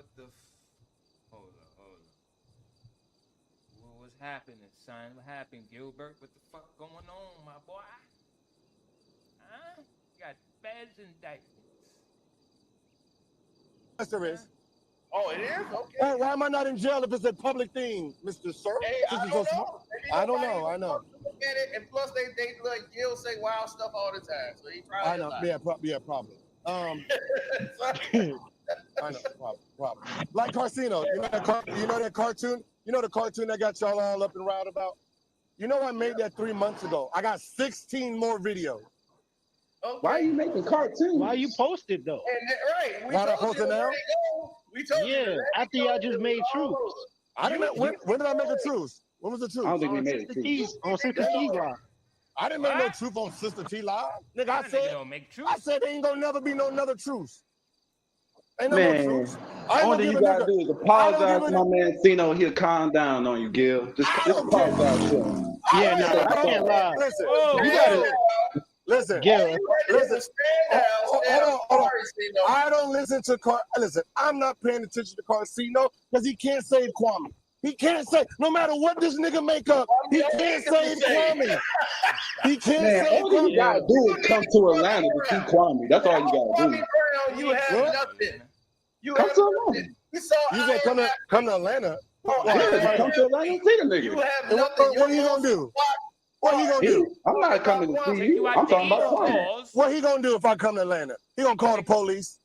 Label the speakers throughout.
Speaker 1: What the? Hold on. What was happening, son? What happened, Gilbert? What the fuck going on, my boy? Huh? You got feds indictments.
Speaker 2: Yes, there is.
Speaker 3: Oh, it is? Okay.
Speaker 2: Why am I not in jail if it's a public thing, Mr. Sir?
Speaker 3: Hey, I don't know.
Speaker 2: I don't know. I know.
Speaker 3: Look at it, and plus they let Gil say wild stuff all the time, so he probably.
Speaker 2: I know. Yeah, probably. I know. Problem. Like Carcino, you know that cartoon. You know the cartoon that got y'all all up and riled about. You know I made that 3 months ago. I got 16 more videos.
Speaker 3: Okay.
Speaker 4: Why are you making cartoons?
Speaker 5: Why you posted though?
Speaker 3: Right.
Speaker 2: Why I posted now?
Speaker 3: We told you.
Speaker 5: After y'all just made truth.
Speaker 2: I didn't. When did I make a truth? When was the truth?
Speaker 4: I don't think we made it.
Speaker 5: On Sister T's live.
Speaker 2: I didn't make no truth on Sister T live. Nigga, I said there ain't gonna never be no another truth. Ain't no more truth.
Speaker 4: All that you gotta do is apologize to my man Cino. He'll calm down on you, Gil. Just apologize to him.
Speaker 5: Yeah, no, I can't lie.
Speaker 2: Listen,
Speaker 5: you gotta
Speaker 2: listen.
Speaker 5: Gil.
Speaker 2: Listen. Hold on. I don't listen to Listen, I'm not paying attention to Carcino because he can't save Kwame. He can't say, no matter what this nigga make up, he can't save Kwame. He can't save
Speaker 4: Kwame. All you gotta do is come to Atlanta to see Kwame. That's all you gotta do.
Speaker 3: You have nothing. You
Speaker 4: come
Speaker 3: have
Speaker 4: to Atlanta.
Speaker 3: You said
Speaker 2: come to Atlanta.
Speaker 4: Come to Atlanta and see the nigga.
Speaker 3: You have nothing.
Speaker 2: What he gonna do? What he gonna do?
Speaker 4: I'm not coming to see you. I'm talking about Kwame.
Speaker 2: What he gonna do if I come to Atlanta? He gonna call the police.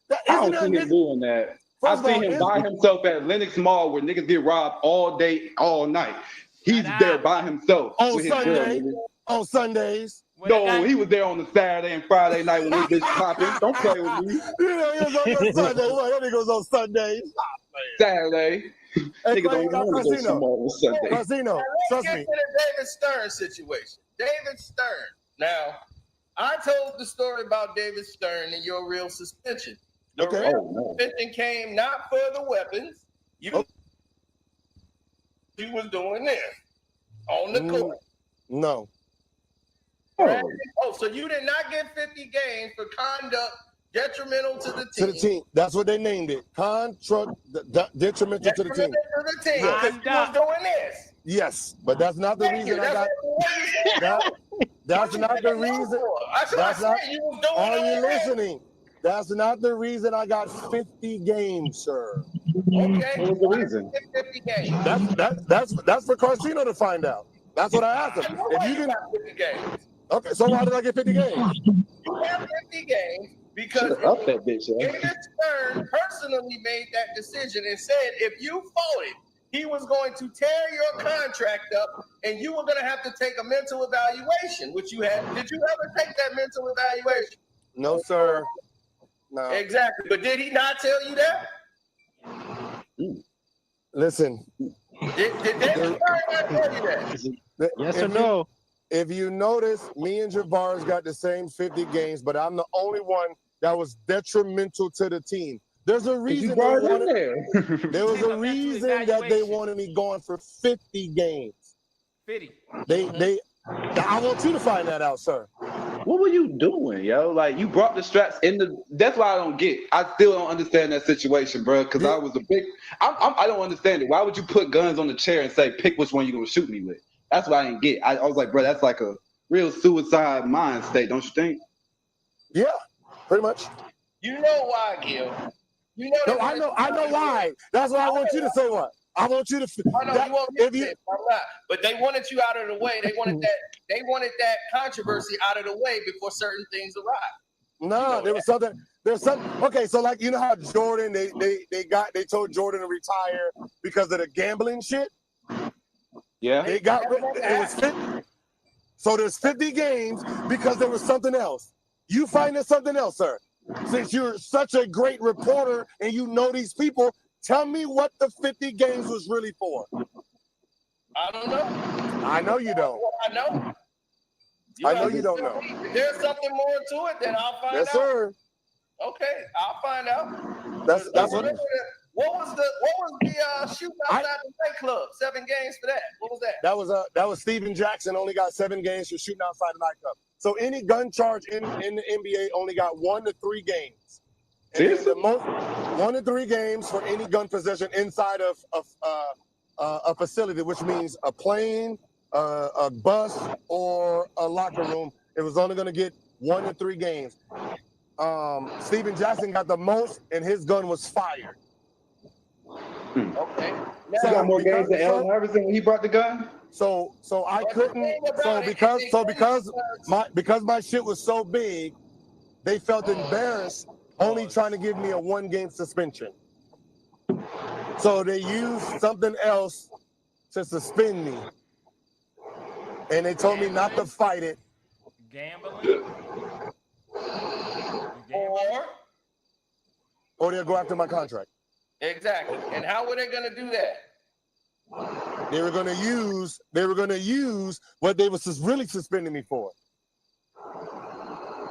Speaker 4: I don't see him doing that. I seen him by himself at Lenox Mall where niggas get robbed all day, all night. He's there by himself.
Speaker 2: On Sunday. On Sundays.
Speaker 4: No, he was there on the Saturday and Friday night when this bitch popping. Don't play with me.
Speaker 2: You know, he was on Sunday. What? That nigga was on Sundays.
Speaker 4: Saturday. Niggas don't even want to go tomorrow on Sunday.
Speaker 2: Casino, trust me.
Speaker 3: Let's get to the David Stern situation. David Stern. Now, I told the story about David Stern and your real suspension. The real suspension came not for the weapons. You was doing this on the court.
Speaker 2: No.
Speaker 3: So you did not get 50 games for conduct detrimental to the team.
Speaker 2: To the team. That's what they named it. Detrimental to the team.
Speaker 3: Because you was doing this.
Speaker 2: Yes, but that's not the reason I got. That's not the reason. Are you listening? That's not the reason I got 50 games, sir.
Speaker 3: Okay.
Speaker 4: What was the reason?
Speaker 3: 50 games.
Speaker 2: That's for Carcino to find out. That's what I asked him. If you
Speaker 3: got 50 games.
Speaker 2: Okay, so why did I get 50 games?
Speaker 3: You have 50 games because
Speaker 4: up that bitch,
Speaker 3: David Stern personally made that decision and said if you fought it, he was going to tear your contract up and you were going to have to take a mental evaluation, which you had. Did you ever take that mental evaluation?
Speaker 2: No, sir. No.
Speaker 3: Exactly. But did he not tell you that?
Speaker 2: Listen.
Speaker 3: Did David Stern not tell you that?
Speaker 5: Yes or no?
Speaker 2: If you notice, me and Javaris got the same 50 games, but I'm the only one that was detrimental to the team. There's a reason there was a reason that they wanted me going for 50 games.
Speaker 1: 50.
Speaker 2: I want you to find that out, sir.
Speaker 4: What were you doing, yo? Like, you brought the straps in the. That's why I don't get. I still don't understand that situation, bro. Because I was a big. I don't understand it. Why would you put guns on the chair and say, pick which one you're gonna shoot me with? That's what I didn't get. I was like, bro, that's like a real suicide mind state, don't you think?
Speaker 2: Yeah, pretty much.
Speaker 3: You know why, Gil? You know.
Speaker 2: No, I know why. That's why I want you to say what. I want you to.
Speaker 3: I know you won't get it. I'm not. But they wanted you out of the way. They wanted that. They wanted that controversy out of the way before certain things arrived.
Speaker 2: No, there was something. There's something. Okay, so like you know how Jordan, they told Jordan to retire because of the gambling shit.
Speaker 4: Yeah.
Speaker 2: It was 50. So there's 50 games because there was something else. You find there's something else, sir. Since you're such a great reporter and you know these people, tell me what the 50 games was really for.
Speaker 3: I don't know.
Speaker 2: I know you don't.
Speaker 3: I know.
Speaker 2: I know you don't know.
Speaker 3: There's something more to it than I'll find out.
Speaker 2: Yes, sir.
Speaker 3: Okay, I'll find out.
Speaker 2: That's what.
Speaker 3: What was the shooting outside the nightclub? 7 games for that. What was that?
Speaker 2: That was Steven Jackson only got 7 games for shooting outside the nightclub. So any gun charge in the NBA only got 1 to 3 games. And then the most 1 to 3 games for any gun possession inside of a facility, which means a plane, a bus, or a locker room. It was only going to get 1 to 3 games. Steven Jackson got the most, and his gun was fired.
Speaker 3: Okay.
Speaker 4: He got more games than Allen Iverson when he brought the gun.
Speaker 2: So I couldn't. Because my shit was so big, they felt embarrassed, only trying to give me a 1-game suspension. So they used something else to suspend me, and they told me not to fight it.
Speaker 1: Gambling.
Speaker 2: Or they'll go after my contract.
Speaker 3: Exactly. And how were they going to do that?
Speaker 2: They were going to use what they was really suspending me for.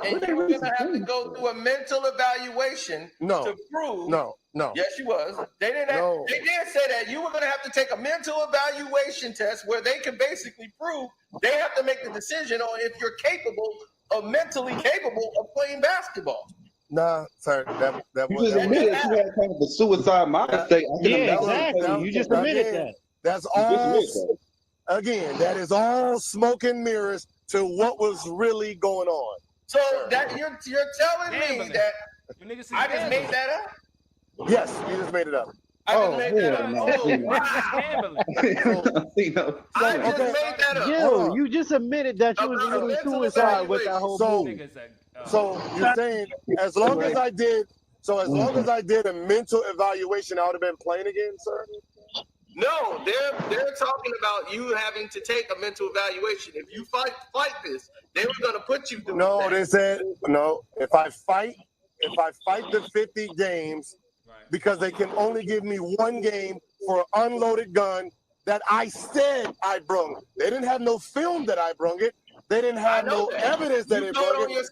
Speaker 3: And you were going to have to go through a mental evaluation to prove.
Speaker 2: No.
Speaker 3: Yes, you was. They didn't. They did say that you were going to have to take a mental evaluation test where they can basically prove they have to make the decision on if you're capable or mentally capable of playing basketball.
Speaker 2: Nah, sir. That
Speaker 4: you just admitted you had kind of a suicide mindset.
Speaker 5: Yeah, exactly. You just admitted that.
Speaker 2: That's all. Again, that is all smoke and mirrors to what was really going on.
Speaker 3: So that you're telling me that I just made that up?
Speaker 2: Yes, you just made it up.
Speaker 3: I just made that up. I just made that up.
Speaker 5: Yo, you just admitted that you was a little suicide with that whole move.
Speaker 2: So you're saying as long as I did a mental evaluation, I would have been playing again, sir?
Speaker 3: No, they're talking about you having to take a mental evaluation. If you fight this, they were going to put you through.
Speaker 2: No, they said no. If I fight the 50 games, because they can only give me 1 game for an unloaded gun that I said I brung. They didn't have no film that I brung it. They didn't have no evidence that it brung it.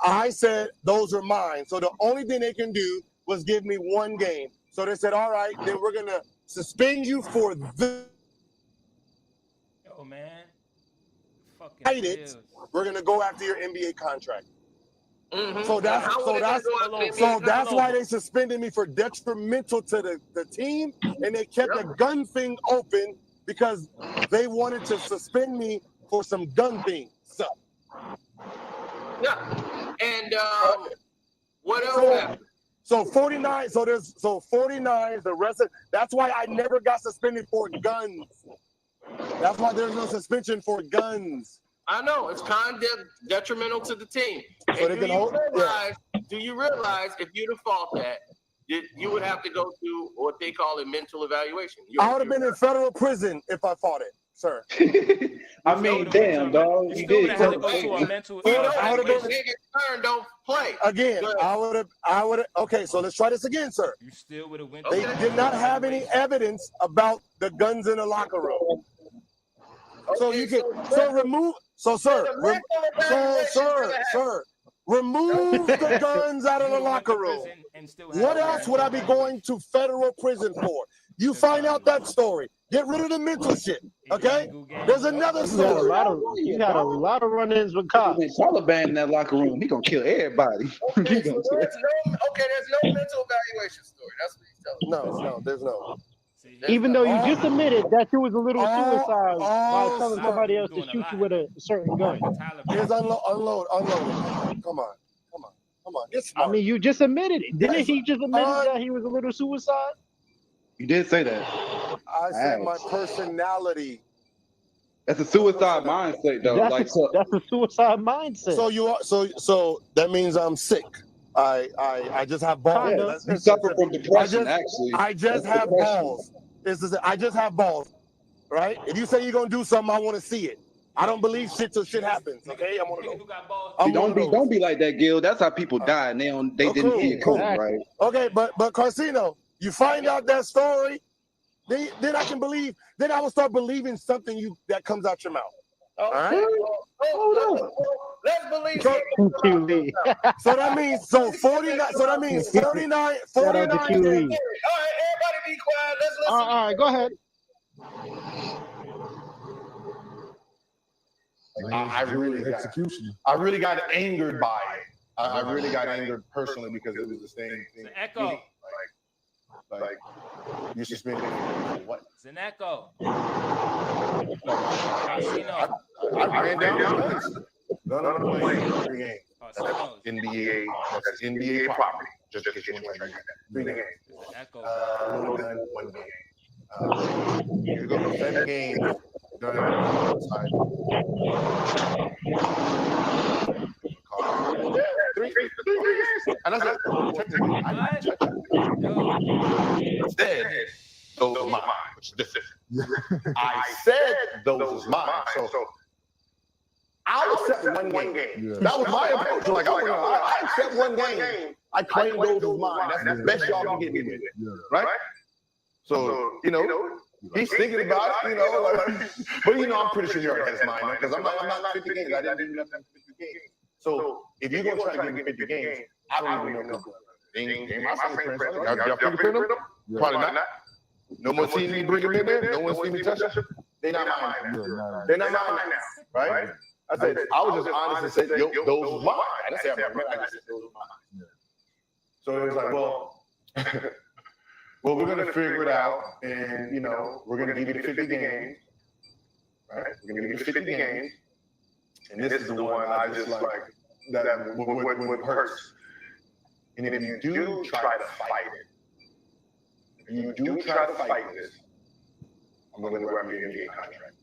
Speaker 2: I said those are mine. So the only thing they can do was give me 1 game. So they said, all right, then we're gonna suspend you for this.
Speaker 1: Oh man, fucking
Speaker 2: fight it. We're gonna go after your NBA contract. So that's why they suspended me for detrimental to the team, and they kept the gun thing open because they wanted to suspend me for some gun things. So
Speaker 3: and what else happened?
Speaker 2: So 49. So 49. The rest of that's why I never got suspended for guns. That's why there's no suspension for guns.
Speaker 3: I know it's kind of detrimental to the team.
Speaker 2: So
Speaker 3: and do you realize if you'd have fought that, you would have to go through what they call a mental evaluation?
Speaker 2: I would have been in federal prison if I fought it, sir.
Speaker 4: I mean, damn, dog. You did.
Speaker 1: I would have
Speaker 3: been don't play.
Speaker 2: Again, I would have. Okay, so let's try this again, sir.
Speaker 1: You still would have went.
Speaker 2: They did not have any evidence about the guns in the locker room. So you can remove. So sir, remove the guns out of the locker room. What else would I be going to federal prison for? You find out that story. Get rid of the mental shit. Okay? There's another story.
Speaker 5: You got a lot of run-ins with cops.
Speaker 4: Taliban in that locker room. He gonna kill everybody.
Speaker 3: There's no mental evaluation story. That's what he's telling me.
Speaker 2: No, there's no.
Speaker 5: Even though you just admitted that you was a little suicide by telling somebody else to shoot you with a certain gun.
Speaker 2: Here's unload. Come on.
Speaker 5: I mean, you just admitted it. Didn't he just admit that he was a little suicide?
Speaker 4: You did say that.
Speaker 2: I said my personality.
Speaker 4: That's a suicide mindset, though.
Speaker 5: That's a suicide mindset.
Speaker 2: So you are so that means I'm sick. I just have balls.
Speaker 4: You suffer from depression, actually.
Speaker 2: I just have balls. I just have balls, right? If you say you're gonna do something, I want to see it. I don't believe shit till shit happens. Okay, I'm one of those.
Speaker 4: Don't be like that, Gil. That's how people die, and they didn't hear cool, right?
Speaker 2: Okay, but Carcino, you find out that story, then I can believe. Then I will start believing something that comes out your mouth. All right.
Speaker 3: Let's believe.
Speaker 2: So that means 49. So that means 49. 49. All right,
Speaker 3: everybody, be quiet. Let's listen.
Speaker 5: All right, go ahead.
Speaker 6: I really got angered by it.
Speaker 2: I really got angered personally because it was the same thing.
Speaker 1: It's an echo.
Speaker 2: Like you suspended me for what?
Speaker 1: It's an echo.
Speaker 2: I ran down the guns. None of them playing 3 games. That's NBA. That's NBA property. Just because you want to try 3 games.
Speaker 1: It's an echo.
Speaker 2: No gun, 1 game. You go for 7 games. Done outside. 3 games. And I said, technically, I said those are mine. I said those is mine. So I'll accept 1 game. Yeah. That was my approach. Like, I accept 1 game. I claim those as mine. That's the best y'all can get me with it. Right? So, you know, he's thinking about it, you know, like, but you know, I'm pretty sure he already has his mind, because I'm not 50 games. I didn't do nothing 50 games. So if you're gonna try to give me 50 games, I don't even know. My fingerprints. Y'all fingerprint them? Probably not. No one see me bring them in there. No one see me touch them. They're not mine now. They're not mine now, right? I said I was just honest and said, yo, those are mine. I didn't say I just said those are mine. So it was like, well. Well, we're gonna figure it out, and you know, we're gonna give you 50 games, right? We're gonna give you 50 games, and this is the one I just like that what hurts. And if you do try to fight it, if you do try to fight this, I'm gonna grab your NBA contract.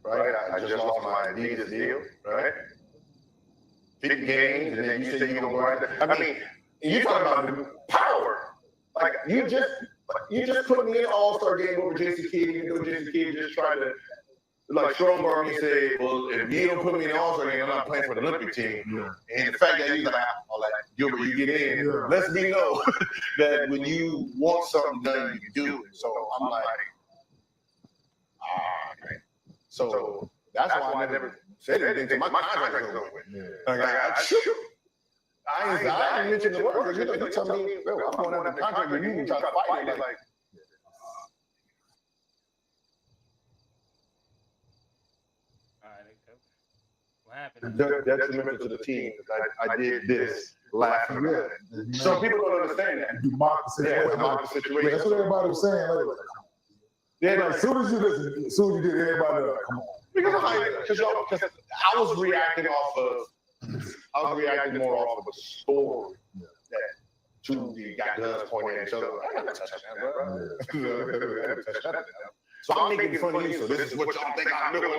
Speaker 2: Right? I just lost my Adidas deal, right? 50 games, and then you say you're gonna go out there. I mean. You talking about the power? Like you just put me in an All-Star game over Jason Kidd. You know, Jason Kidd just tried to like Stromberg and say, "Well, if you don't put me in the All-Star game, I'm not playing for the Olympic team." Yeah. And the fact that he's like, "All that Gilbert, you get in," lets me know that when you want something done, you can do it. So I'm like, okay. So that's why I never said anything to my contract is over with. Like I ain't mentioned the word. You tell me, bro, I'm going out the contract with you and try to fight it. Like,
Speaker 1: what happened?
Speaker 2: Detrimental to the team. I did this last year. So people don't understand that.
Speaker 6: You mock the situation.
Speaker 2: Mock the situation.
Speaker 6: That's what everybody was saying. Like, as soon as you listen, as soon as you did, everybody like, come on.
Speaker 2: Because I was reacting more off of a story that two got guns pointing at each other. I never touched that, bro. So I'm making fun of you. So this is what y'all think I'm doing.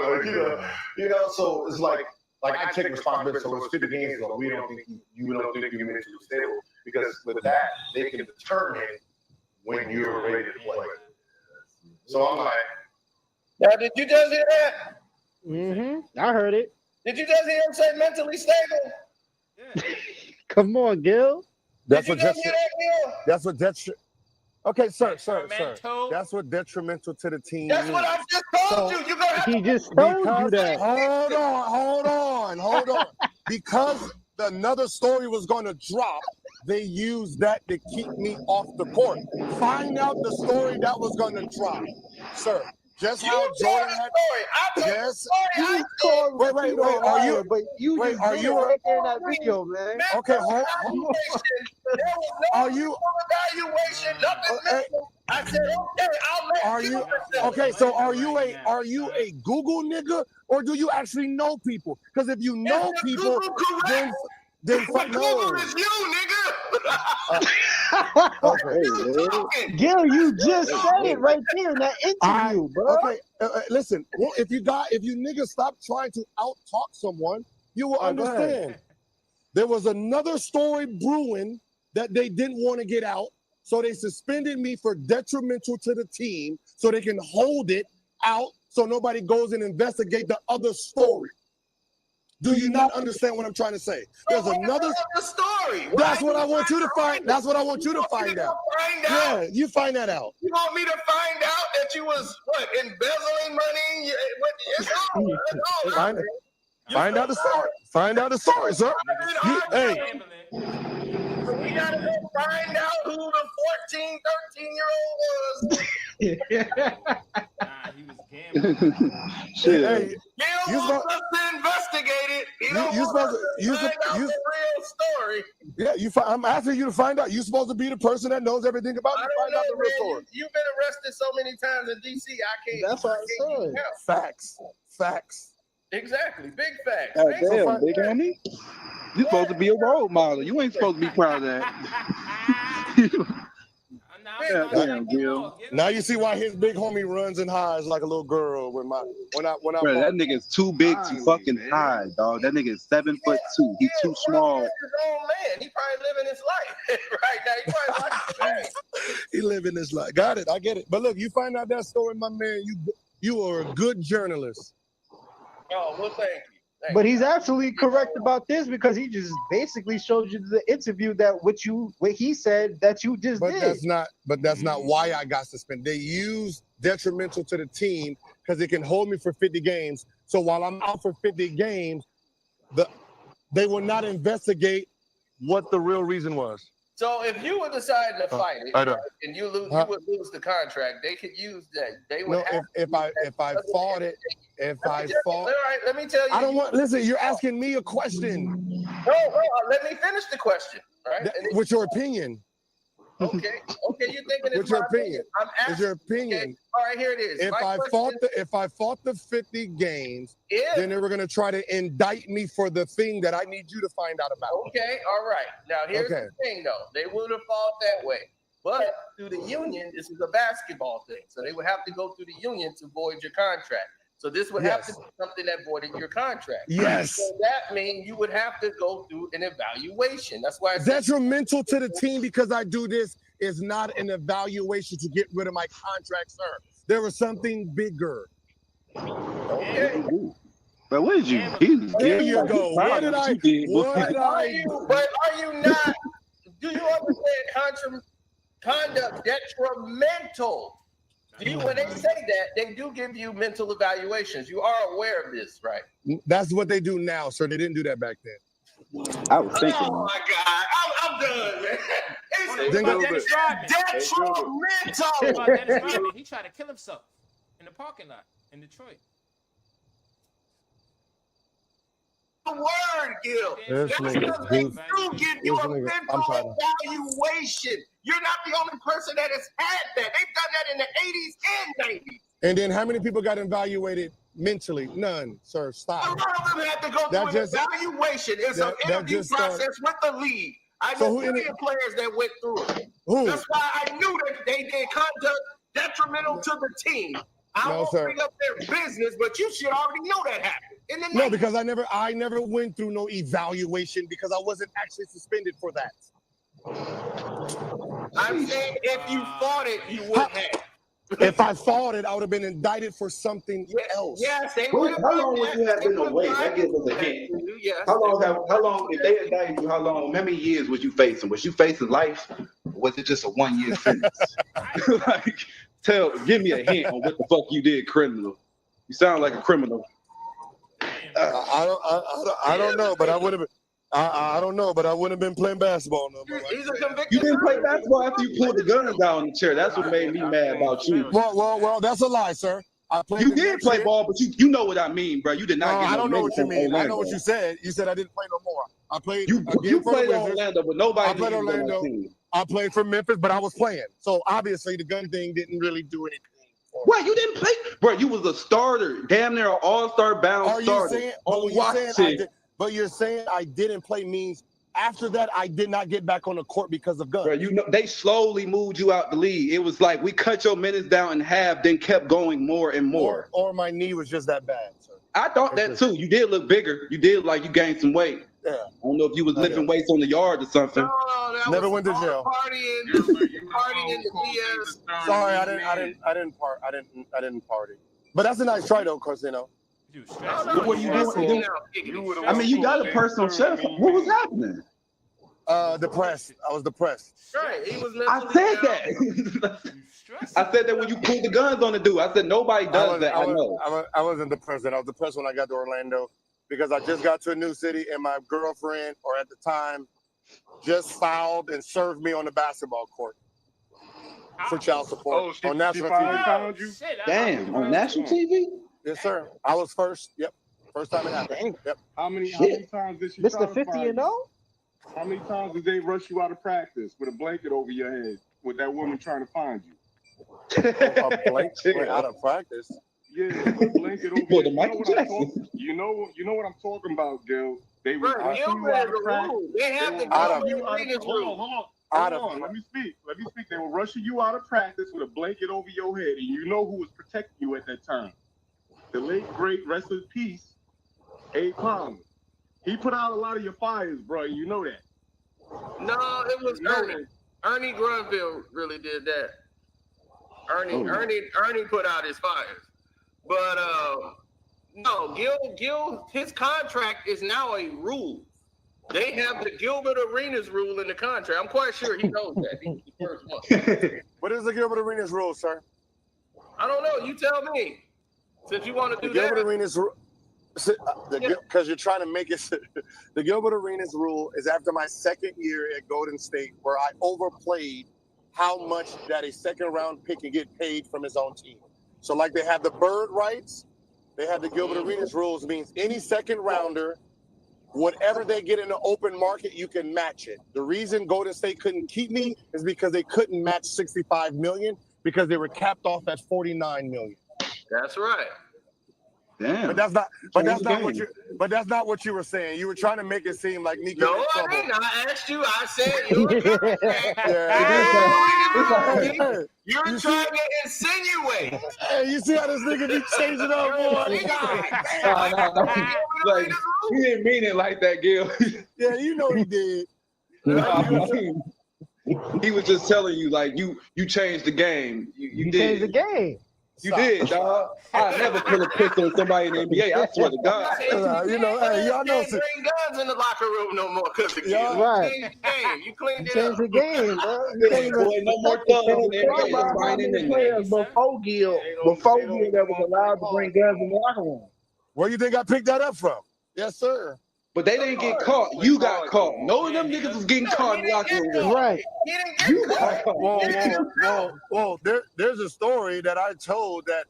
Speaker 2: You know. So it's like I take responsibility. So it's 50 games ago. We don't think you don't think you're mentally stable, because with that they can determine when you're ready to play. So I'm like,
Speaker 3: now did you just hear that?
Speaker 5: I heard it.
Speaker 3: Did you just hear him say mentally stable?
Speaker 1: Yeah.
Speaker 5: Come on, Gil.
Speaker 2: That's what
Speaker 3: Gil?
Speaker 2: Okay, sir. That's what detrimental to the team.
Speaker 3: That's what I just told you. You're gonna have
Speaker 5: He just told you that.
Speaker 2: Hold on. Because another story was going to drop, they used that to keep me off the court. Find out the story that was going to drop, sir. Just how Jordan had. Yes.
Speaker 5: Wait. Are you right there in that video, man?
Speaker 2: Okay, hold
Speaker 3: on. There was no evaluation, nothing mental. I said, okay, I'll let you.
Speaker 2: Okay, so are you a Google nigga, or do you actually know people? Because if you know people, then
Speaker 3: Google is you, nigga.
Speaker 5: Gil, you just said it right there in that interview, bro.
Speaker 2: Okay, listen. Well, if you niggas stop trying to out-talk someone, you will understand. There was another story brewing that they didn't want to get out, so they suspended me for detrimental to the team, so they can hold it out, so nobody goes and investigate the other story. Do you not understand what I'm trying to say? There's another
Speaker 3: story.
Speaker 2: That's what I want you to find. That's what I want you to find out. Yeah, you find that out.
Speaker 3: You want me to find out that you was embezzling money? It's all.
Speaker 2: Find out the story. Find out the story, sir. Hey.
Speaker 3: We gotta go find out who the 14, 13-year-old was.
Speaker 1: He was gambling.
Speaker 2: Shit. Hey,
Speaker 3: Gil wants us to investigate it, You're supposed to find out the real story.
Speaker 2: Yeah, I'm asking you to find out. You're supposed to be the person that knows everything about it. Find out the real story.
Speaker 3: You've been arrested so many times in DC. I can't.
Speaker 5: That's what I said.
Speaker 2: Facts.
Speaker 3: Exactly. Big facts.
Speaker 4: God damn, big homie. You're supposed to be a role model. You ain't supposed to be proud of that.
Speaker 2: Now you see why his big homie runs and hides like a little girl when I
Speaker 4: Bro, that nigga's too big to fucking hide, dog. That nigga is 7'2". He's too small.
Speaker 3: He's his own man. He probably living his life right now. He probably like
Speaker 2: he living his life. Got it. I get it. But look, you find out that story, my man. You are a good journalist.
Speaker 3: Oh, well, thank you.
Speaker 5: But he's absolutely correct about this because he just basically showed you the interview that what he said that you just did.
Speaker 2: That's not why I got suspended. They used detrimental to the team because it can hold me for 50 games. So while I'm out for 50 games, they will not investigate what the real reason was.
Speaker 3: So if you would decide to fight it and you would lose the contract, they could use that. They would
Speaker 2: if I fought it. All
Speaker 3: right, let me tell you.
Speaker 2: I don't want. Listen, you're asking me a question.
Speaker 3: No, let me finish the question. Right?
Speaker 2: What's your opinion?
Speaker 3: Okay, you're thinking it's
Speaker 2: your opinion.
Speaker 3: I'm asking.
Speaker 2: It's your opinion.
Speaker 3: Okay. All right, here it is.
Speaker 2: If I fought the 50 games, then they were gonna try to indict me for the thing that I need you to find out about.
Speaker 3: Okay, all right. Now here's the thing, though. They would have fought that way, but through the union, this is a basketball thing, so they would have to go through the union to void your contract. So this would have to be something that voided your contract.
Speaker 2: Yes.
Speaker 3: So that means you would have to go through an evaluation. That's why it's
Speaker 2: detrimental to the team because I do this is not an evaluation to get rid of my contract, sir. There was something bigger.
Speaker 3: Okay.
Speaker 4: But what did you do?
Speaker 2: There you go. What did I do?
Speaker 3: But are you not? Do you understand conduct detrimental? When they say that, they do give you mental evaluations. You are aware of this, right?
Speaker 2: That's what they do now, sir. They didn't do that back then.
Speaker 4: I was thinking.
Speaker 3: Oh my God, I'm done, man. It's detrimental.
Speaker 1: He tried to kill himself in the parking lot in Detroit.
Speaker 3: The word, Gil. That's because they do give you a mental evaluation. You're not the only person that has had that. They've done that in the 80s and 90s.
Speaker 2: And then how many people got evaluated mentally? None, sir. Stop.
Speaker 3: A lot of them had to go through an evaluation. It's an interview process with the league. I know plenty of players that went through it. That's why I knew that they did conduct detrimental to the team. I won't bring up their business, but you should already know that happened.
Speaker 2: No, because I never went through no evaluation because I wasn't actually suspended for that.
Speaker 3: I'm saying if you fought it, you would have.
Speaker 2: If I fought it, I would have been indicted for something else.
Speaker 3: Yes, they would have.
Speaker 4: How long would you have been away? That gives us a hint.
Speaker 3: Yes.
Speaker 4: How long, if they indicted you, how many years was you facing? Was you facing life? Or was it just a 1 year sentence? Give me a hint on what the fuck you did criminal. You sound like a criminal.
Speaker 2: I don't know, but I would have been. I don't know, but I wouldn't have been playing basketball no more.
Speaker 4: You didn't play basketball after you pulled the guns down the chair. That's what made me mad about you.
Speaker 2: Well, that's a lie, sir.
Speaker 4: You did play ball, but you know what I mean, bro. You did not get
Speaker 2: I don't know what you mean. I know what you said. You said I didn't play no more. I played.
Speaker 4: You played in Orlando, but nobody.
Speaker 2: I played Orlando. I played for Memphis, but I was playing. So obviously the gun thing didn't really do anything.
Speaker 4: What? You didn't play, bro? You was a starter, damn near an all-star bound starter.
Speaker 2: But you're saying I didn't play means after that I did not get back on the court because of guns.
Speaker 4: Bro, you know they slowly moved you out the league. It was like we cut your minutes down in half, then kept going more and more.
Speaker 2: Or my knee was just that bad. Sir.
Speaker 4: I thought that too. You did look bigger. You did like you gained some weight. Yeah. I don't know if you was lifting weights on the yard or something.
Speaker 3: No,
Speaker 2: never went to jail.
Speaker 3: Partying in the BS.
Speaker 2: Sorry, I didn't party. But that's a nice try though, cause you know.
Speaker 4: What are you doing? I mean, you got a personal chef. What was happening?
Speaker 2: Depressed. I was depressed.
Speaker 3: Right. He was.
Speaker 4: I said that. I said that when you pulled the guns on the dude. I said nobody does that. I know.
Speaker 2: I wasn't depressed. I was depressed when I got to Orlando because I just got to a new city and my girlfriend, or at the time, just filed and served me on the basketball court for child support on national TV.
Speaker 4: Damn, on national TV?
Speaker 2: Yes, sir. I was first. Yep. First time it happened. Yep.
Speaker 6: How many times did she try
Speaker 5: Mr.
Speaker 6: to
Speaker 5: 50
Speaker 6: find
Speaker 5: and
Speaker 6: you?
Speaker 5: 0?
Speaker 6: How many times did they rush you out of practice with a blanket over your head with that woman trying to find you?
Speaker 2: A blanket out of practice.
Speaker 6: Yeah, with a blanket over
Speaker 4: Pulled
Speaker 6: your
Speaker 4: the
Speaker 6: head.
Speaker 4: Michael Jackson.
Speaker 6: You know what I'm talking about, Gil. They were
Speaker 3: Bro,
Speaker 6: rushing you
Speaker 3: Gilbert
Speaker 6: out
Speaker 3: is
Speaker 6: of
Speaker 3: a
Speaker 6: practice.
Speaker 3: rule. They have the
Speaker 2: out of-
Speaker 3: Gilbert Arenas rule.
Speaker 6: Hold on. Let me speak. They were rushing you out of practice with a blanket over your head, and you know who was protecting you at that time? The late great, rest in peace, A. Palmer. He put out a lot of your fires, bro. You know that.
Speaker 3: No, it was Ernie. Ernie Grunfeld really did that. Ernie put out his fires. But no, Gil, his contract is now a rule. They have the Gilbert Arenas rule in the contract. I'm quite sure he knows that. He's the first one.
Speaker 2: What is the Gilbert Arenas rule, sir?
Speaker 3: I don't know. You tell me. Since you want to do
Speaker 2: The Gilbert
Speaker 3: that.
Speaker 2: Arenas rule, because you're trying to make it. The Gilbert Arenas rule is after my second year at Golden State, where I overplayed how much that a second round pick can get paid from his own team. So, like they have the bird rights, they have the Gilbert Arenas rules. Means any second rounder, whatever they get in the open market, you can match it. The reason Golden State couldn't keep me is because they couldn't match $65 million because they were capped off at $49 million.
Speaker 3: That's right.
Speaker 4: Damn.
Speaker 2: But that's not what you were saying. You were trying to make it seem like Nico.
Speaker 3: No, I didn't. I asked you. I said you're trying to insinuate.
Speaker 2: Hey, you see how this nigga be changing up, boy?
Speaker 4: No. Like, he didn't mean it like that, Gil.
Speaker 2: Yeah, you know he did.
Speaker 4: He was just telling you, like, you changed the game. You did.
Speaker 5: Changed the game.
Speaker 4: You did, dog. I never pull a pistol on somebody in the NBA. I swear to God.
Speaker 2: You know, hey, y'all know.
Speaker 3: You can't bring guns in the locker room no more because the
Speaker 2: Yeah,
Speaker 5: right.
Speaker 3: You cleaned it
Speaker 5: Changed
Speaker 3: up.
Speaker 5: the game, bro.
Speaker 4: Boy, no more thugs in the NBA. That's fine in there.
Speaker 7: Players before Gil that was allowed to bring guns in the locker room.
Speaker 2: Where you think I picked that up from? Yes, sir.
Speaker 4: But they didn't get caught. You got caught. No of them niggas was getting caught in the locker room.
Speaker 5: Right.
Speaker 3: He didn't get caught.
Speaker 2: Whoa. There's a story that I told that.